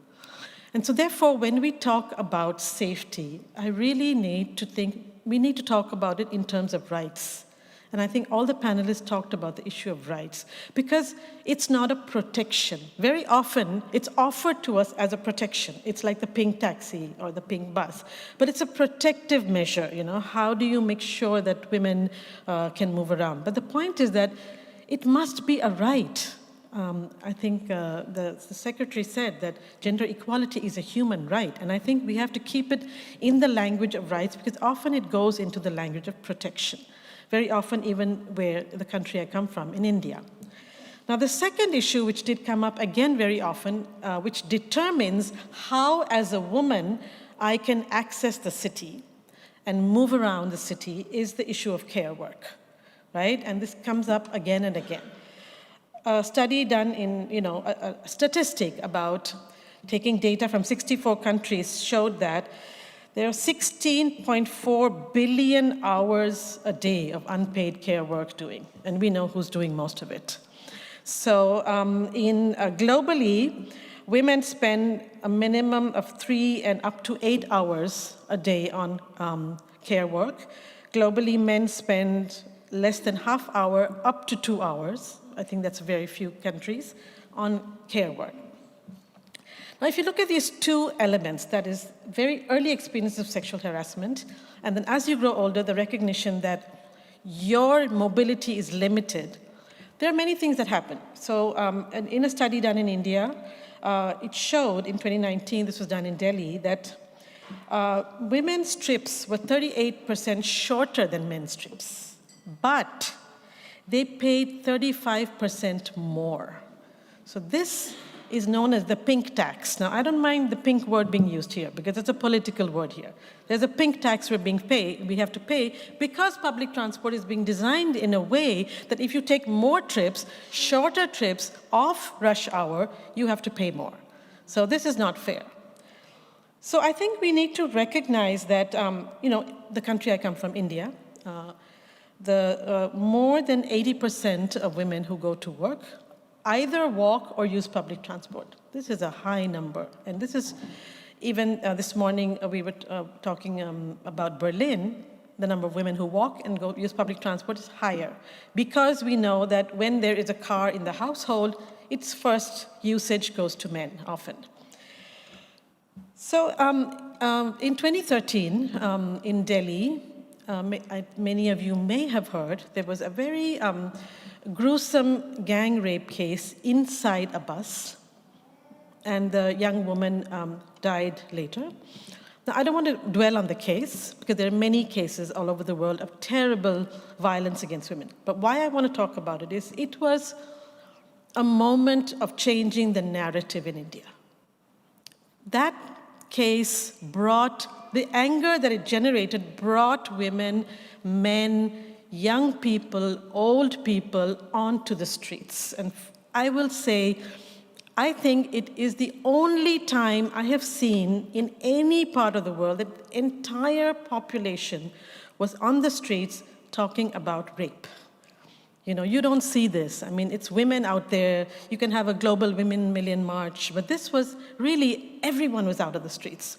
And so therefore, when we talk about safety, I really need to think, we need to talk about it in terms of rights. And I think all the panelists talked about the issue of rights, because it's not a protection. Very often, it's offered to us as a protection. It's like the pink taxi or the pink bus. But it's a protective measure, you know. How do you make sure that women can move around? But the point is that it must be a right. I think the secretary said that gender equality is a human right. And I think we have to keep it in the language of rights, because often it goes into the language of protection. Very often even where the country I come from, in India. Now the second issue, which did come up again very often, which determines how as a woman I can access the city and move around the city, is the issue of care work, right? And this comes up again and again. A study done in, a statistic about taking data from 64 countries showed that there are 16.4 billion hours a day of unpaid care work doing, and we know who's doing most of it. So globally, women spend a minimum of 3 and up to 8 hours a day on care work. Globally, men spend less than half hour up to 2 hours. I think that's very few countries on care work. Now, if you look at these two elements, that is very early experience of sexual harassment, and then as you grow older, the recognition that your mobility is limited, there are many things that happen. So in a study done in India, it showed in 2019, this was done in Delhi, that women's trips were 38% shorter than men's trips, but they paid 35% more. So this is known as the pink tax. Now, I don't mind the pink word being used here because it's a political word here. There's a pink tax we have to pay because public transport is being designed in a way that if you take more trips, shorter trips off rush hour, you have to pay more. So this is not fair. So I think we need to recognize that, the country I come from, India, more than 80% of women who go to work either walk or use public transport. This is a high number. And this is, even this morning we were talking about Berlin. the number of women who walk and go use public transport is higher, because we know that when there is a car in the household, its first usage goes to men often. So in 2013, in Delhi, many of you may have heard, there was a very gruesome gang rape case inside a bus, and the young woman died later. Now, I don't want to dwell on the case, because there are many cases all over the world of terrible violence against women. But why I want to talk about it is it was a moment of changing the narrative in India. That case brought, the anger that it generated brought women, men, young people, old people onto the streets. And I will say, I think it is the only time I have seen in any part of the world that the entire population was on the streets talking about rape. You know, you don't see this. I mean, it's women out there. You can have a global Women Million March, but this was really, everyone was out of the streets.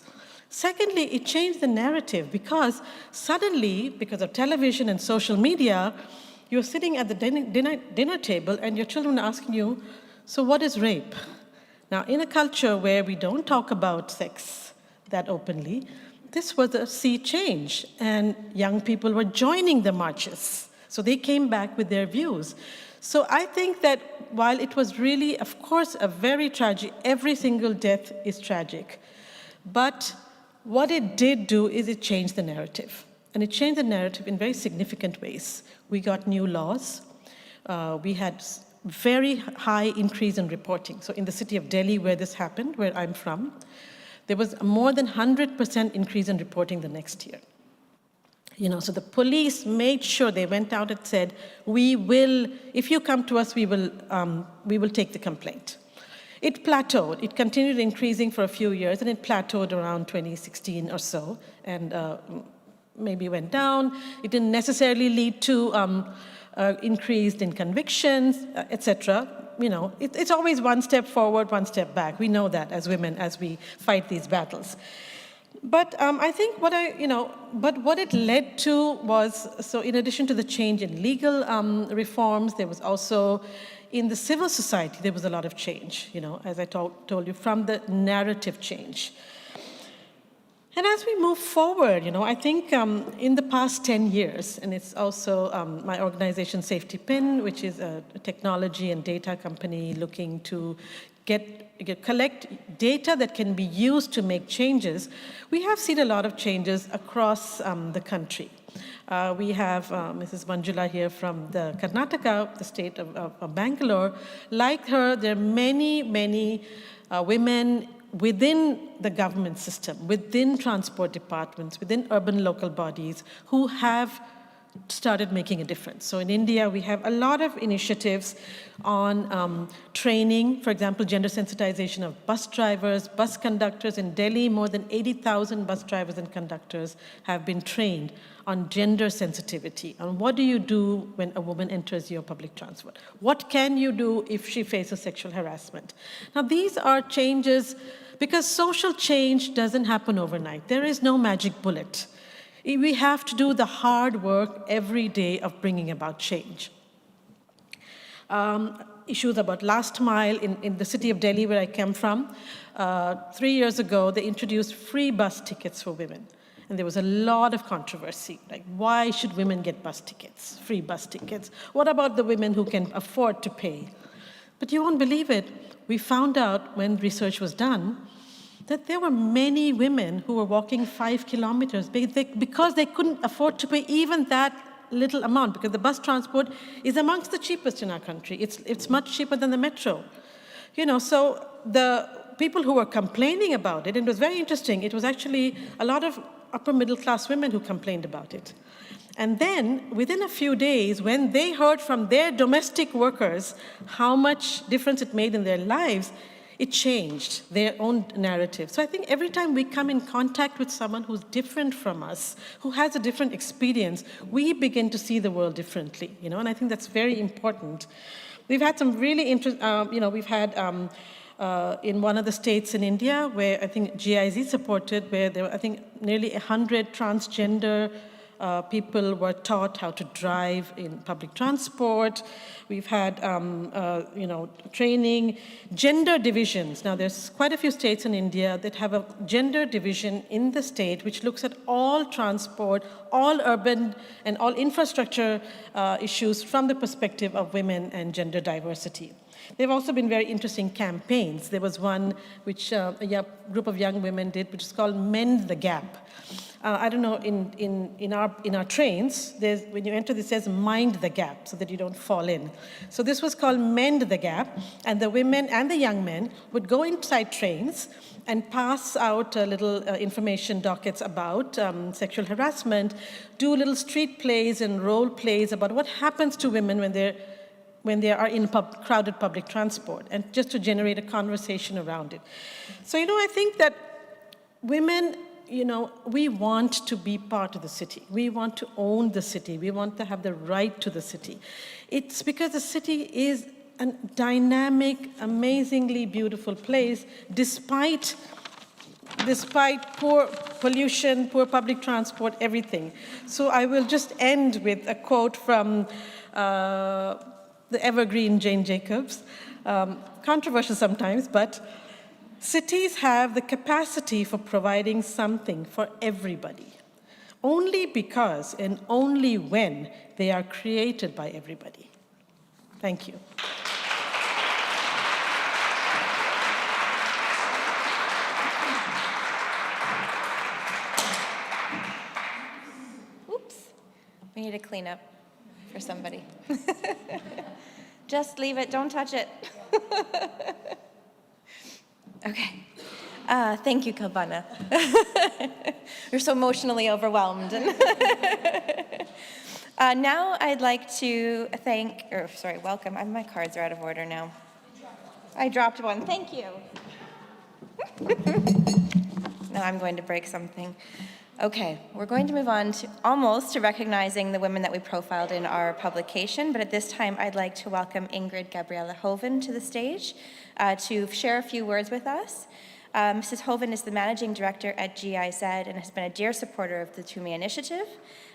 Secondly, it changed the narrative, because suddenly, because of television and social media, you're sitting at the dinner table and your children are asking you, so what is rape? Now, in a culture where we don't talk about sex that openly, this was a sea change, and young people were joining the marches. So they came back with their views. So I think that while it was really, of course, a very tragic, every single death is tragic, but what it did do is it changed the narrative. And it changed the narrative in very significant ways. We got new laws. We had very high increase in reporting. So in the city of Delhi, where this happened, where I'm from, there was a more than 100% increase in reporting the next year. You know, so the police made sure, they went out and said, we will, if you come to us, we will take the complaint. It plateaued. It continued increasing for a few years, and it plateaued around 2016 or so, and maybe went down. It didn't necessarily lead to increased in convictions, etc. You know, it's always one step forward, one step back. We know that as women, as we fight these battles. But I think what it led to was, so in addition to the change in legal reforms, there was also, in the civil society, there was a lot of change, you know, as I told you, from the narrative change. And as we move forward, you know, I think in the past 10 years, and it's also my organization Safety Pin, which is a technology and data company looking to collect data that can be used to make changes, we have seen a lot of changes across the country. We have Mrs. Manjula here from the Karnataka, the state of Bangalore. Like her, there are many, many women within the government system, within transport departments, within urban local bodies who have started making a difference. So in India, we have a lot of initiatives on training, for example, gender sensitization of bus drivers, bus conductors. In Delhi, more than 80,000 bus drivers and conductors have been trained on gender sensitivity, on what do you do when a woman enters your public transport? What can you do if she faces sexual harassment? Now, these are changes, because social change doesn't happen overnight. There is no magic bullet. We have to do the hard work every day of bringing about change. Issues about last mile in the city of Delhi, where I came from, 3 years ago, they introduced free bus tickets for women. And there was a lot of controversy, like why should women get bus tickets, free bus tickets? What about the women who can afford to pay? But you won't believe it. We found out when research was done that there were many women who were walking 5 kilometers because they couldn't afford to pay even that little amount, because the bus transport is amongst the cheapest in our country. It's much cheaper than the metro. You know, so the people who were complaining about it, and it was very interesting, it was actually a lot of upper middle class women who complained about it. And then within a few days, when they heard from their domestic workers how much difference it made in their lives, it changed their own narrative. So I think every time we come in contact with someone who's different from us, who has a different experience, we begin to see the world differently, you know, and I think that's very important. We've had some really interesting, we've had in one of the states in India where I think GIZ supported, where there were, I think, nearly 100 transgender People were taught how to drive in public transport. We've had, training, gender divisions. Now, there's quite a few states in India that have a gender division in the state which looks at all transport, all urban and all infrastructure issues from the perspective of women and gender diversity. There have also been very interesting campaigns. There was one which a group of young women did, which is called Mend the Gap. I don't know, in our trains, when you enter, this says mind the gap so that you don't fall in. So this was called Mend the Gap, and the women and the young men would go inside trains and pass out little information dockets about sexual harassment, do little street plays and role plays about what happens to women when they are in crowded public transport, and just to generate a conversation around it. So, I think that women, we want to be part of the city. We want to own the city. We want to have the right to the city. It's because the city is a dynamic, amazingly beautiful place, despite poor pollution, poor public transport, everything. So I will just end with a quote from the evergreen Jane Jacobs, controversial sometimes, but cities have the capacity for providing something for everybody, only because and only when they are created by everybody. Thank you. Oops, we need a cleanup for somebody. Just leave it, don't touch it. Okay. Thank you, Kalpana. You're so emotionally overwhelmed. Now I'd like to welcome. My cards are out of order now. I dropped one, thank you. Now I'm going to break something. Okay, we're going to move on to recognizing the women that we profiled in our publication, but at this time I'd like to welcome Ingrid Gabriella Hoven to the stage to share a few words with us. Mrs. Hoven is the managing director at GIZ and has been a dear supporter of the To Me initiative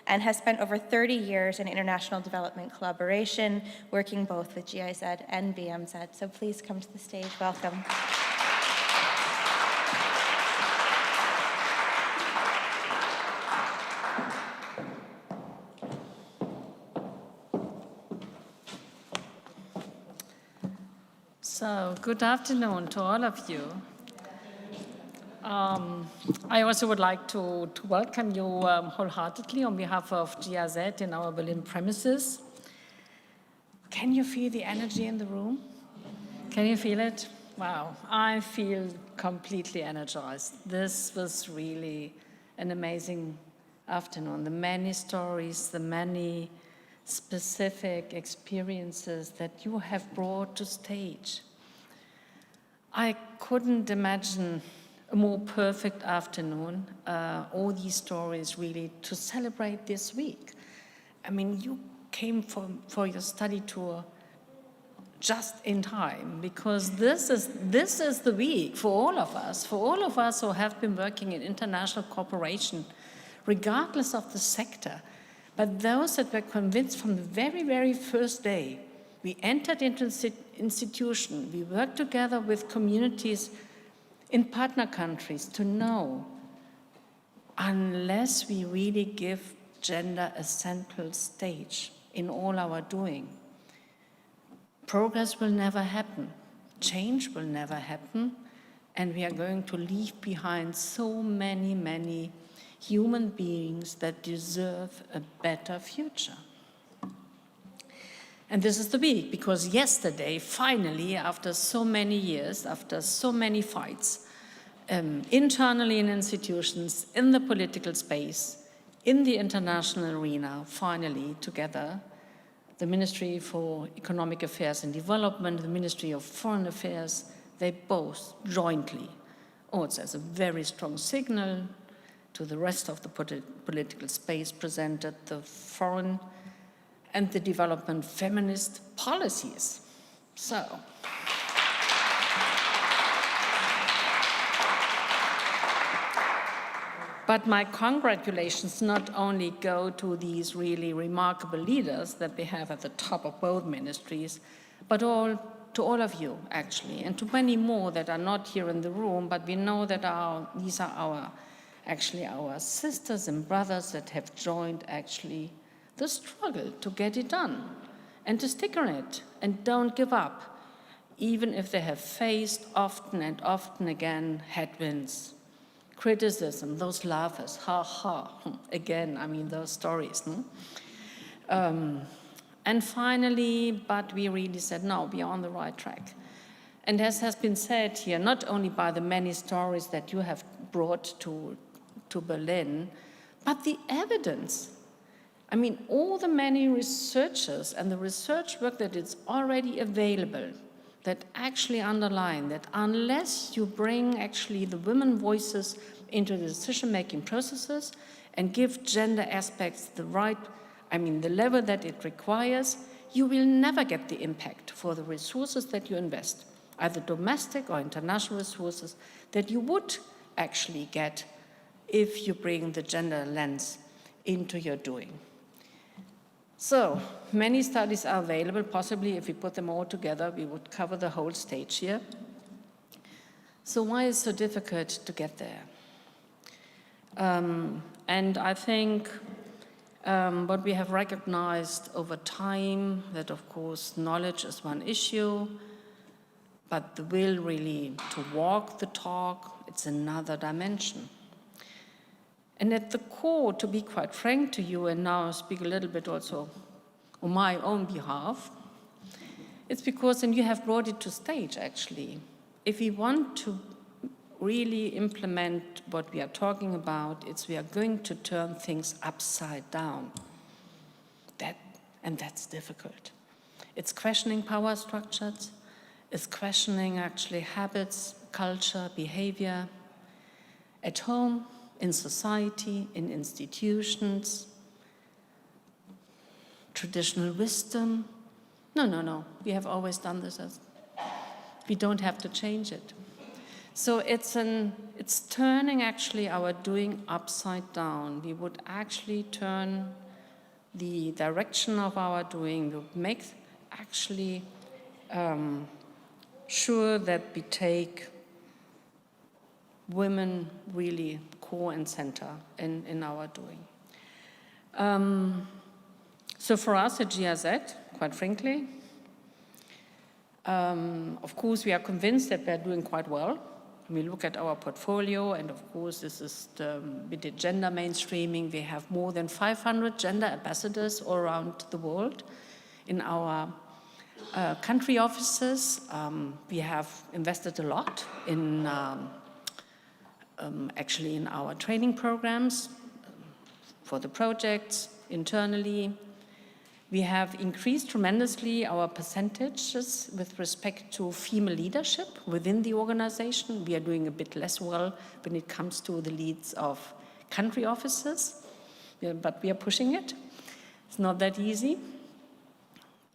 and has spent over 30 years in international development collaboration, working both with GIZ and BMZ. So please come to the stage, welcome. So, good afternoon to all of you. I also would like to welcome you wholeheartedly on behalf of GIZ in our Berlin premises. Can you feel the energy in the room? Can you feel it? Wow, I feel completely energized. This was really an amazing afternoon. The many stories, the many specific experiences that you have brought to stage. I couldn't imagine a more perfect afternoon, all these stories really to celebrate this week. I mean, you came for your study tour just in time, because this is the week for all of us who have been working in international cooperation, regardless of the sector. But those that were convinced from the very, very first day, we entered into the institution, we worked together with communities in partner countries to know, unless we really give gender a central stage in all our doing, progress will never happen, change will never happen, and we are going to leave behind so many, many human beings that deserve a better future. And this is the week, because yesterday, finally, after so many years, after so many fights, internally in institutions, in the political space, in the international arena, finally, together, the Ministry for Economic Affairs and Development, the Ministry of Foreign Affairs, they both jointly, also as a very strong signal to the rest of the political space, presented the foreign and the development feminist policies. So, But my congratulations not only go to these really remarkable leaders that we have at the top of both ministries, but to all of you, actually, and to many more that are not here in the room, but we know that these are our sisters and brothers that have joined, actually, the struggle to get it done and to stick on it and don't give up, even if they have faced often and often again headwinds, criticism, those laughers, ha ha, again, I mean, those stories. No? And finally, but we really said, no, we are on the right track. And as has been said here, not only by the many stories that you have brought to Berlin, but the evidence. I mean, all the many researchers and the research work that is already available that actually underline that unless you bring actually the women voices into the decision-making processes and give gender aspects the level that it requires, you will never get the impact for the resources that you invest, either domestic or international resources, that you would actually get if you bring the gender lens into your doing. So many studies are available. Possibly if we put them all together, we would cover the whole stage here. So why is it so difficult to get there? And I think what we have recognized over time, that of course knowledge is one issue, but the will really to walk the talk, it's another dimension. And at the core, to be quite frank to you, and now I speak a little bit also on my own behalf, it's because, and you have brought it to stage actually, if we want to really implement what we are talking about, we are going to turn things upside down. And that's difficult. It's questioning power structures, it's questioning actually habits, culture, behavior, at home, in society, in institutions, traditional wisdom. No, we have always done this. We don't have to change it. So it's turning actually our doing upside down. We would actually turn the direction of our doing, we would make actually sure that we take women really core and center in our doing. So for us at GIZ, quite frankly, of course we are convinced that we're doing quite well. We look at our portfolio, and of course this is we did gender mainstreaming. We have more than 500 gender ambassadors all around the world in our country offices. We have invested a lot in actually in our training programs for the projects internally. We have increased tremendously our percentages with respect to female leadership within the organization. We are doing a bit less well when it comes to the leads of country offices, but we are pushing it. It's not that easy.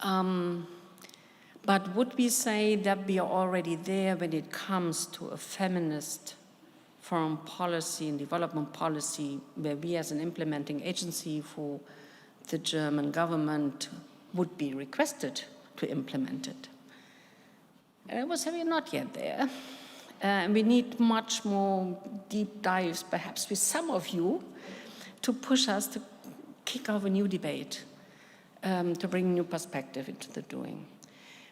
But would we say that we are already there when it comes to a feminist foreign policy and development policy, where we as an implementing agency for the German government would be requested to implement it? And I would say we're not yet there. We need much more deep dives, perhaps with some of you, to push us to kick off a new debate, to bring new perspective into the doing.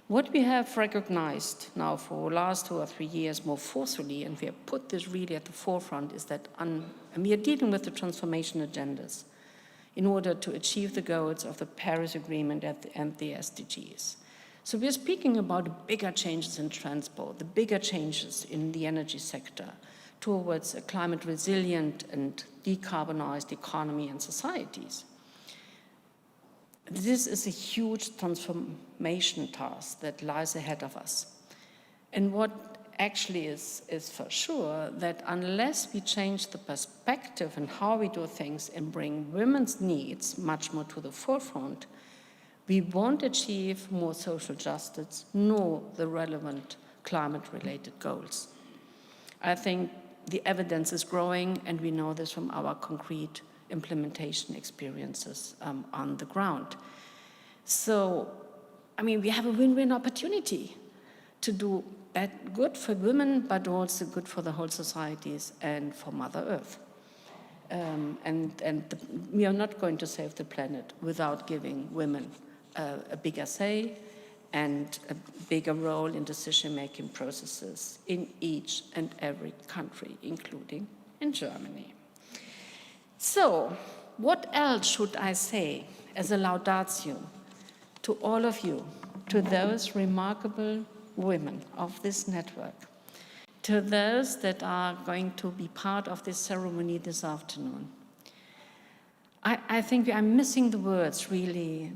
What we have recognized now for the last 2 or 3 years more forcefully, and we have put this really at the forefront, is that and we are dealing with the transformation agendas in order to achieve the goals of the Paris Agreement and the SDGs. So we're speaking about bigger changes in transport, the bigger changes in the energy sector towards a climate resilient and decarbonized economy and societies. This is a huge transformation task that lies ahead of us. And what actually is for sure that unless we change the perspective and how we do things and bring women's needs much more to the forefront, we won't achieve more social justice nor the relevant climate-related goals. I think the evidence is growing, and we know this from our concrete implementation experiences on the ground. So, I mean, we have a win-win opportunity to do good for women, but also good for the whole societies and for Mother Earth. We are not going to save the planet without giving women a bigger say and a bigger role in decision-making processes in each and every country, including in Germany. So, what else should I say as a laudatio to all of you, to those remarkable women of this network, to those that are going to be part of this ceremony this afternoon? I think I'm missing the words, really,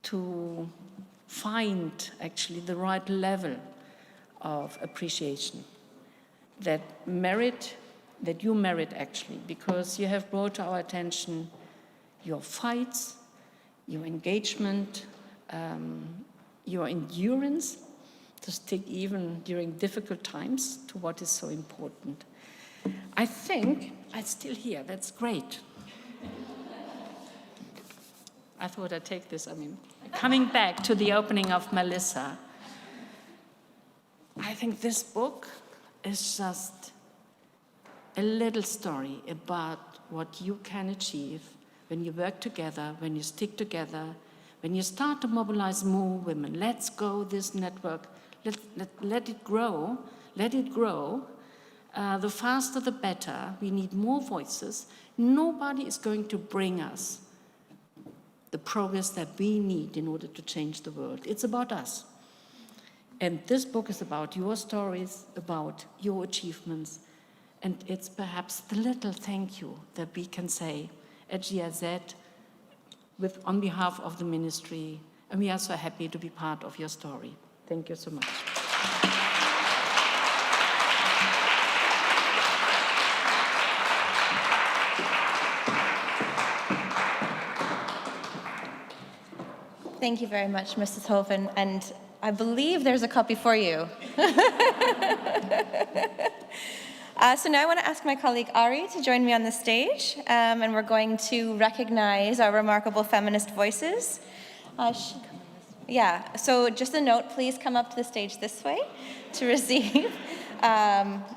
to find actually the right level of appreciation that you merit actually, because you have brought to our attention your fights, your engagement, your endurance to stick even during difficult times to what is so important. I think I'm still here, that's great. I thought I'd take this, coming back to the opening of Melissa, I think this book is just a little story about what you can achieve when you work together, when you stick together, when you start to mobilize more women. Let's go, this network, let it grow, let it grow. The faster the better. We need more voices. Nobody is going to bring us the progress that we need in order to change the world. It's about us. And this book is about your stories, about your achievements, and it's perhaps the little thank you that we can say at GIZ on behalf of the ministry, and we are so happy to be part of your story. Thank you so much. Thank you very much, Mrs. Hoven, and I believe there's a copy for you. So now I want to ask my colleague Ari to join me on the stage, and we're going to recognize our remarkable feminist voices. Yeah, so just a note, please come up to the stage this way to receive.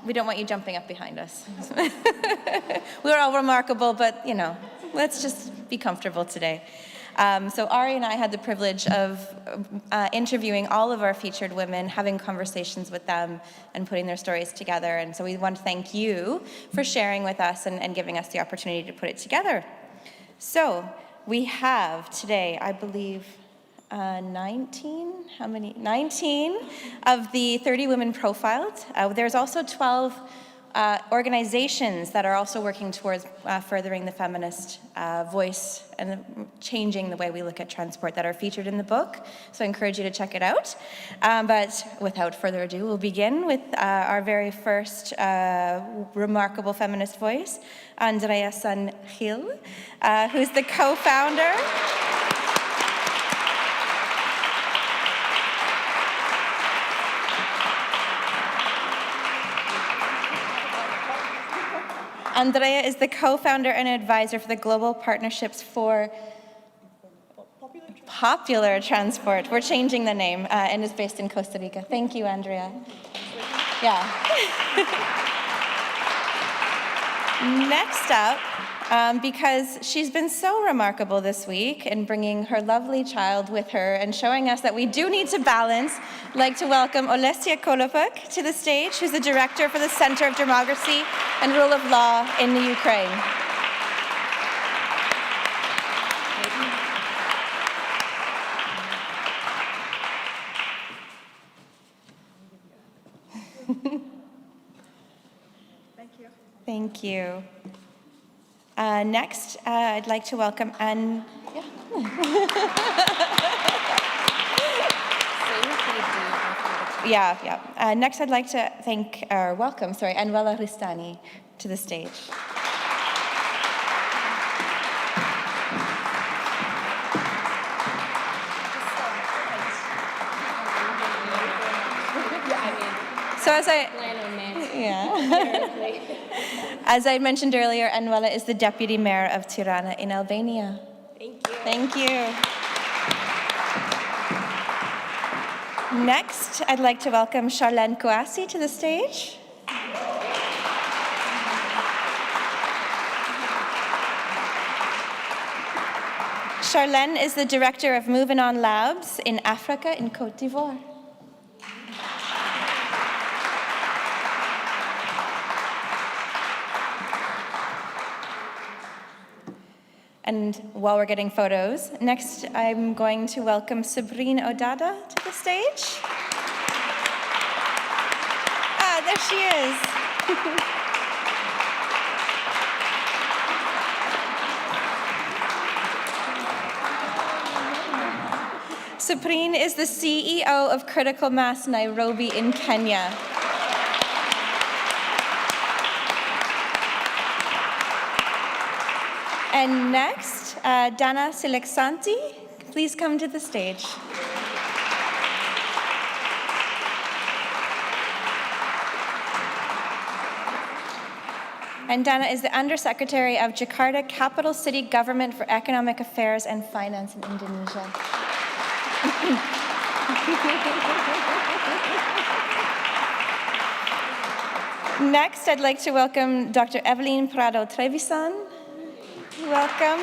We don't want you jumping up behind us. We're all remarkable, but let's just be comfortable today. So Ari and I had the privilege of interviewing all of our featured women, having conversations with them, and putting their stories together. And so we want to thank you for sharing with us and giving us the opportunity to put it together. So we have today, I believe, 19 of the 30 women profiled. There's also 12 organizations that are also working towards furthering the feminist voice and changing the way we look at transport that are featured in the book. So I encourage you to check it out. But without further ado, we'll begin with our very first remarkable feminist voice, Andrea San Gil, who's the co-founder. Andrea is the co-founder and advisor for the Global Partnerships for Popular Transport. We're changing the name, and is based in Costa Rica. Thank you, Andrea. Yeah. Next up, because she's been so remarkable this week in bringing her lovely child with her and showing us that we do need to balance, I'd like to welcome Olesya Kolopuk to the stage, who's the director for the Center of Democracy and Rule of Law in the Ukraine. Thank you. Next, I'd like to welcome Anne. Yeah. Next, I'd like to welcome Anwela Ristani to the stage. So as I Yeah. As I mentioned earlier, Anuela is the Deputy Mayor of Tirana in Albania. Thank you. Next, I'd like to welcome Charlene Kouassi to the stage. Charlene is the Director of Moving On Labs in Africa in Côte d'Ivoire. And while we're getting photos, next I'm going to welcome Sabrine Odada to the stage. Ah, there she is. Sabrine is the CEO of Critical Mass Nairobi in Kenya. And next, Dana Silexanti, please come to the stage. And Dana is the Undersecretary of Jakarta Capital City Government for Economic Affairs and Finance in Indonesia. Next, I'd like to welcome Dr. Evelyn Prado Trevisan. Welcome.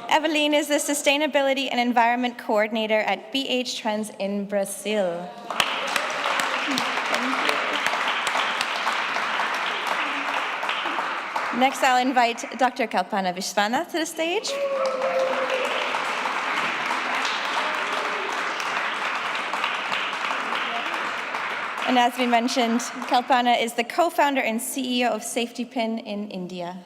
Evelyn is the Sustainability and Environment Coordinator at BH Trends in Brazil. Next, I'll invite Dr. Kalpana Vishwanath to the stage. And as we mentioned, Kalpana is the co-founder and CEO of Safety Pin in India.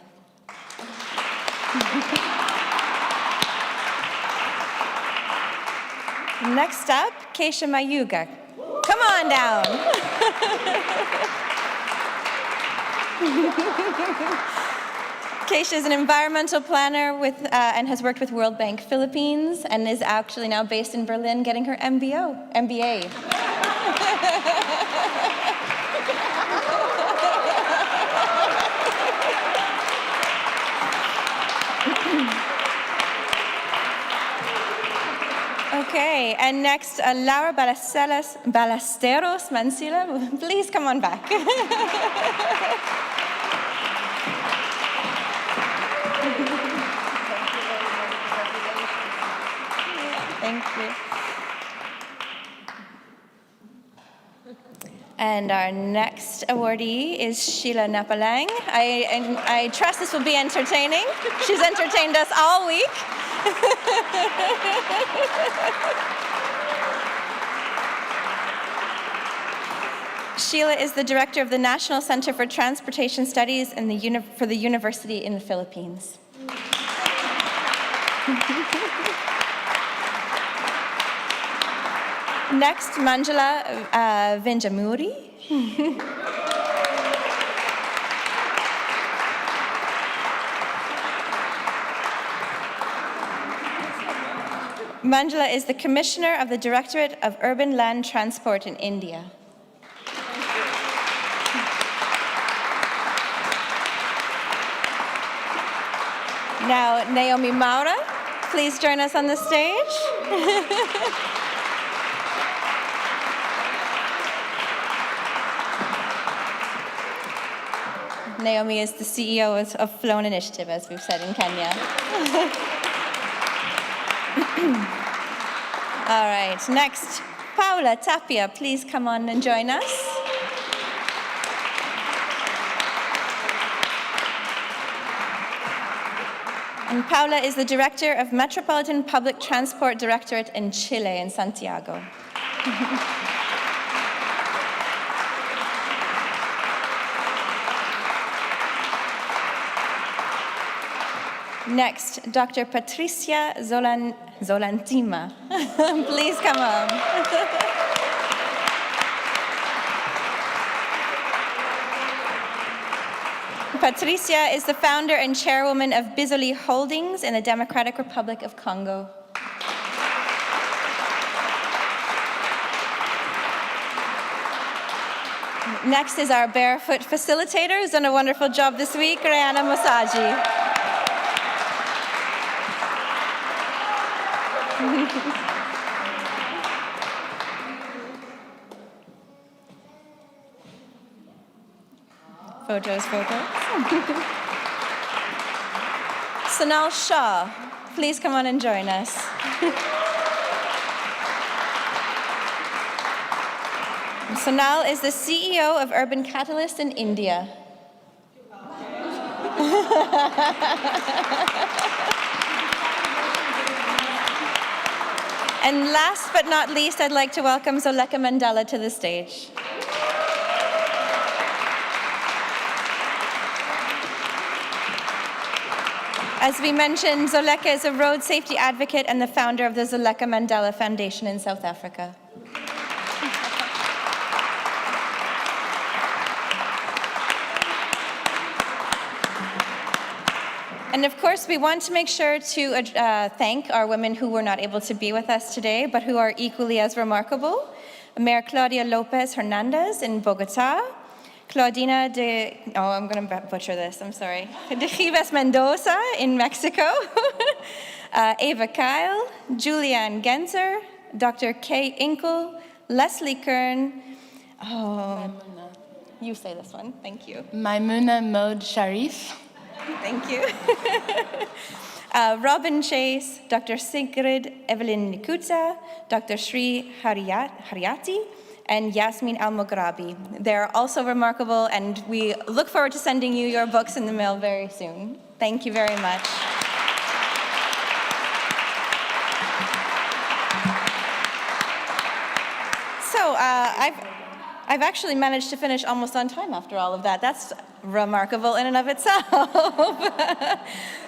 Next up, Keisha Mayuga. Come on down. Keisha is an environmental planner and has worked with World Bank Philippines and is actually now based in Berlin getting her MBA. Okay, and next, Laura Ballesteros Mancilla, please come on back. Thank you. And our next awardee is Sheila Napalang. I trust this will be entertaining. She's entertained us all week. Sheila is the director of the National Center for Transportation Studies for the University in the Philippines. Next, Manjula Vinjamuri. Manjula is the Commissioner of the Directorate of Urban Land Transport in India. Now, Naomi Maura, please join us on the stage. Naomi is the CEO of Flown Initiative, as we've said in Kenya. All right, next, Paula Tapia, please come on and join us. And Paula is the Director of Metropolitan Public Transport Directorate in Chile, in Santiago. Next, Dr. Patricia Zolantima. Please come on. Patricia is the founder and chairwoman of Bizoli Holdings in the Democratic Republic of Congo. Next is our barefoot facilitator, who's done a wonderful job this week, Rihanna Mosaji. Photos. Sonal Shah, please come on and join us. Sonal is the CEO of Urban Catalyst in India. And last but not least, I'd like to welcome Zoleka Mandela to the stage. As we mentioned, Zoleka is a road safety advocate and the founder of the Zoleka Mandela Foundation in South Africa. And of course, we want to make sure to thank our women who were not able to be with us today, but who are equally as remarkable. Mayor Claudia Lopez Hernandez in Bogota, Claudina de, oh, I'm going to butcher this, I'm sorry, de Gives Mendoza in Mexico, Ava Kyle, Julianne Genzer, Dr. Kay Inkel, Leslie Kern, you say this one, thank you. Maimuna Mode Sharif. Thank you. Robin Chase, Dr. Sigrid Evelyn Nikutsa, Dr. Sri Haryati, and Yasmin Al-Moghrabi. They're also remarkable, and we look forward to sending you your books in the mail very soon. Thank you very much. So I've actually managed to finish almost on time after all of that. That's remarkable in and of itself.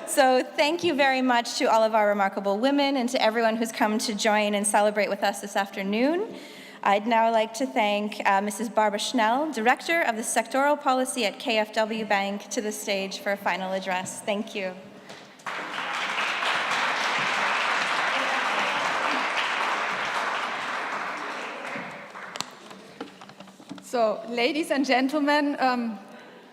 So thank you very much to all of our remarkable women and to everyone who's come to join and celebrate with us this afternoon. I'd now like to thank Mrs. Barbara Schnell, Director of the Sectoral Policy at KfW Bank, to the stage for a final address. Thank you. So, ladies and gentlemen,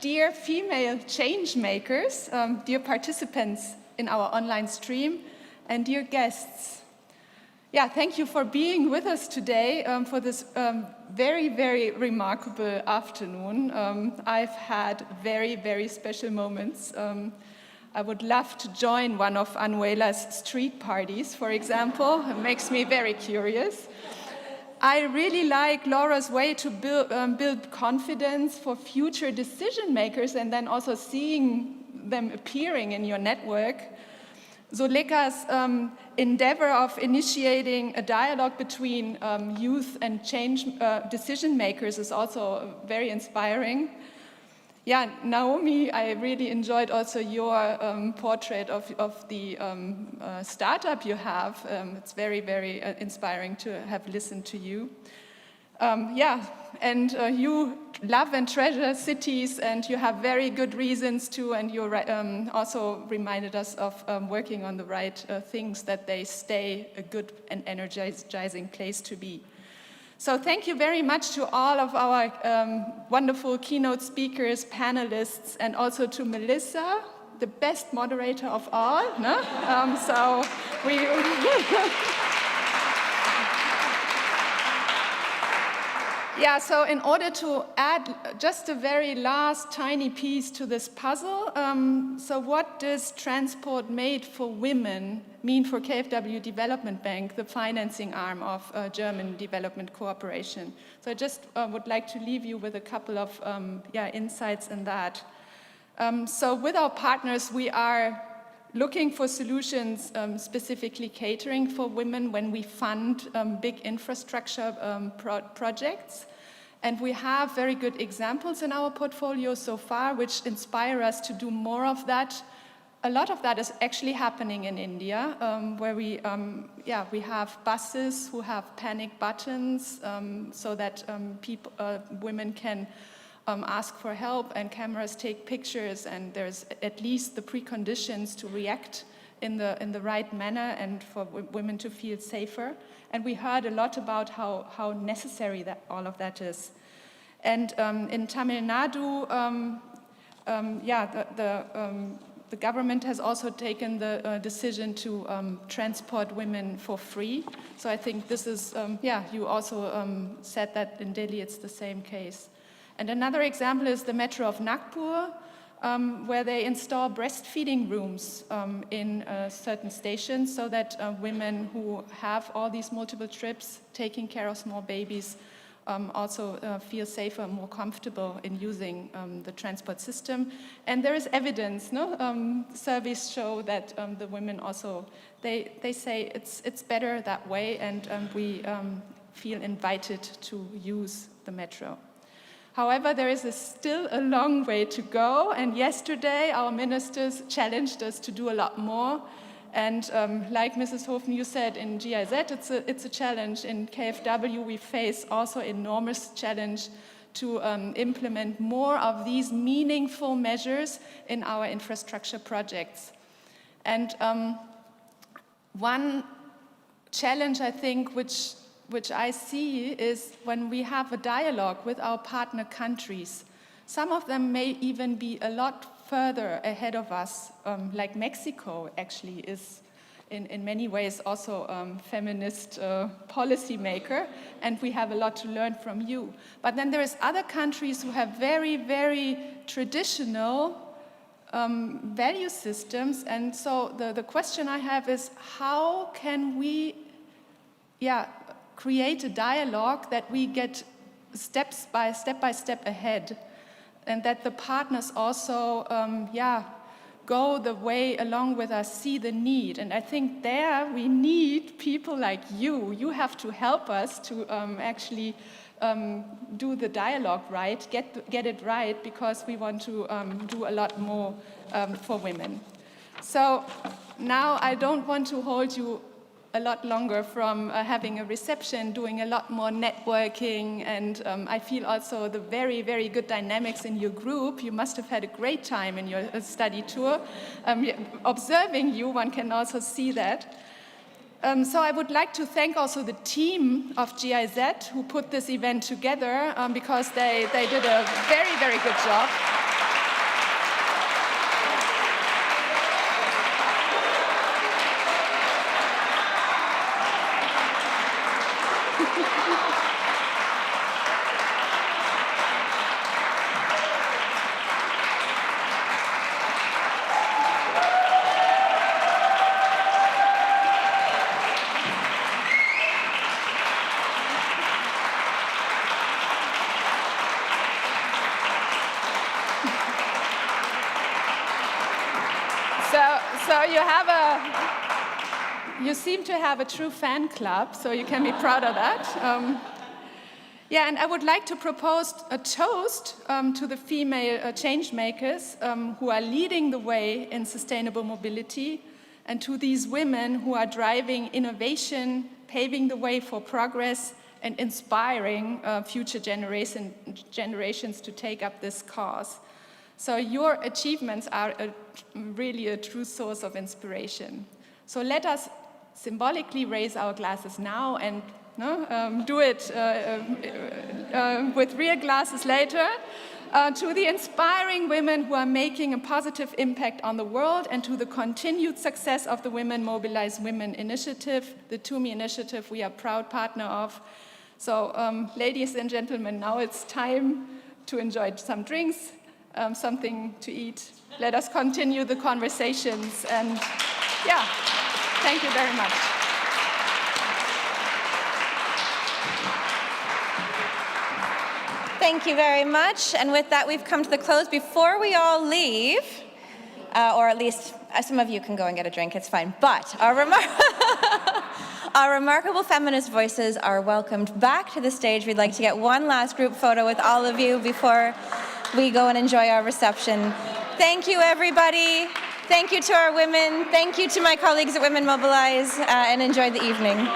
dear female change makers, dear participants in our online stream, and dear guests. Yeah, thank you for being with us today for this very, very remarkable afternoon. I've had very, very special moments. I would love to join one of Anuela's street parties, for example. It makes me very curious. I really like Laura's way to build confidence for future decision makers and then also seeing them appearing in your network. Zoleka's endeavor of initiating a dialogue between youth and change decision makers is also very inspiring. Yeah, Naomi, I really enjoyed also your portrait of the startup you have. It's very, very inspiring to have listened to you. Yeah, and you love and treasure cities, and you have very good reasons to, and you also reminded us of working on the right things, that they stay a good and energizing place to be. So thank you very much to all of our wonderful keynote speakers, panelists, and also to Melissa, the best moderator of all. No? So we... Yeah, so in order to add just a very last tiny piece to this puzzle, so what does Transport Made for Women mean for KfW Development Bank, the financing arm of German Development Cooperation? So I just would like to leave you with a couple of insights in that. So with our partners, we are looking for solutions specifically catering for women when we fund big infrastructure projects. And we have very good examples in our portfolio so far, which inspire us to do more of that. A lot of that is actually happening in India, where we have buses who have panic buttons so that women can ask for help, and cameras take pictures, and there's at least the preconditions to react in the right manner and for women to feel safer. And we heard a lot about how necessary that all of that is. And in Tamil Nadu, the government has also taken the decision to transport women for free. So I think this is, you also said that in Delhi it's the same case. And another example is the metro of Nagpur, where they install breastfeeding rooms in certain stations so that women who have all these multiple trips, taking care of small babies, also feel safer and more comfortable in using the transport system. And there is evidence, no? Surveys show that the women also, they say it's better that way, and we feel invited to use the metro. However, there is still a long way to go, and yesterday our ministers challenged us to do a lot more. And like Mrs. Hofen, you said, in GIZ, it's a challenge. In KfW, we face also enormous challenge to implement more of these meaningful measures in our infrastructure projects. And one challenge, I think, which I see is when we have a dialogue with our partner countries. Some of them may even be a lot further ahead of us, like Mexico actually is in many ways also feminist policy maker, and we have a lot to learn from you. But then there is other countries who have very, very traditional value systems, and so the question I have is, how can we create a dialogue that we get step by step ahead, and that the partners also go the way along with us, see the need. And I think there we need people like you. You have to help us to actually do the dialogue right, get it right, because we want to do a lot more for women. So now I don't want to hold you a lot longer from having a reception, doing a lot more networking, and I feel also the very, very good dynamics in your group. You must have had a great time in your study tour. Observing you, one can also see that. So I would like to thank also the team of GIZ who put this event together, because they did a very, very good job. So you seem to have a true fan club, so you can be proud of that. And I would like to propose a toast to the female change makers who are leading the way in sustainable mobility, and to these women who are driving innovation, paving the way for progress, and inspiring future generations to take up this cause. So your achievements are really a true source of inspiration. So let us symbolically raise our glasses now and do it with real glasses later, to the inspiring women who are making a positive impact on the world, and to the continued success of the Women Mobilize Women initiative, the TUMI initiative we are proud partner of. So ladies and gentlemen, now it's time to enjoy some drinks, something to eat. Let us continue the conversations, and thank you very much. Thank you very much. And with that, we've come to the close. Before we all leave, or at least some of you can go and get a drink, it's fine. But our remarkable feminist voices are welcomed back to the stage. We'd like to get one last group photo with all of you before we go and enjoy our reception. Thank you, everybody. Thank you to our women. Thank you to my colleagues at Women Mobilize, and enjoy the evening.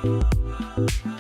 you.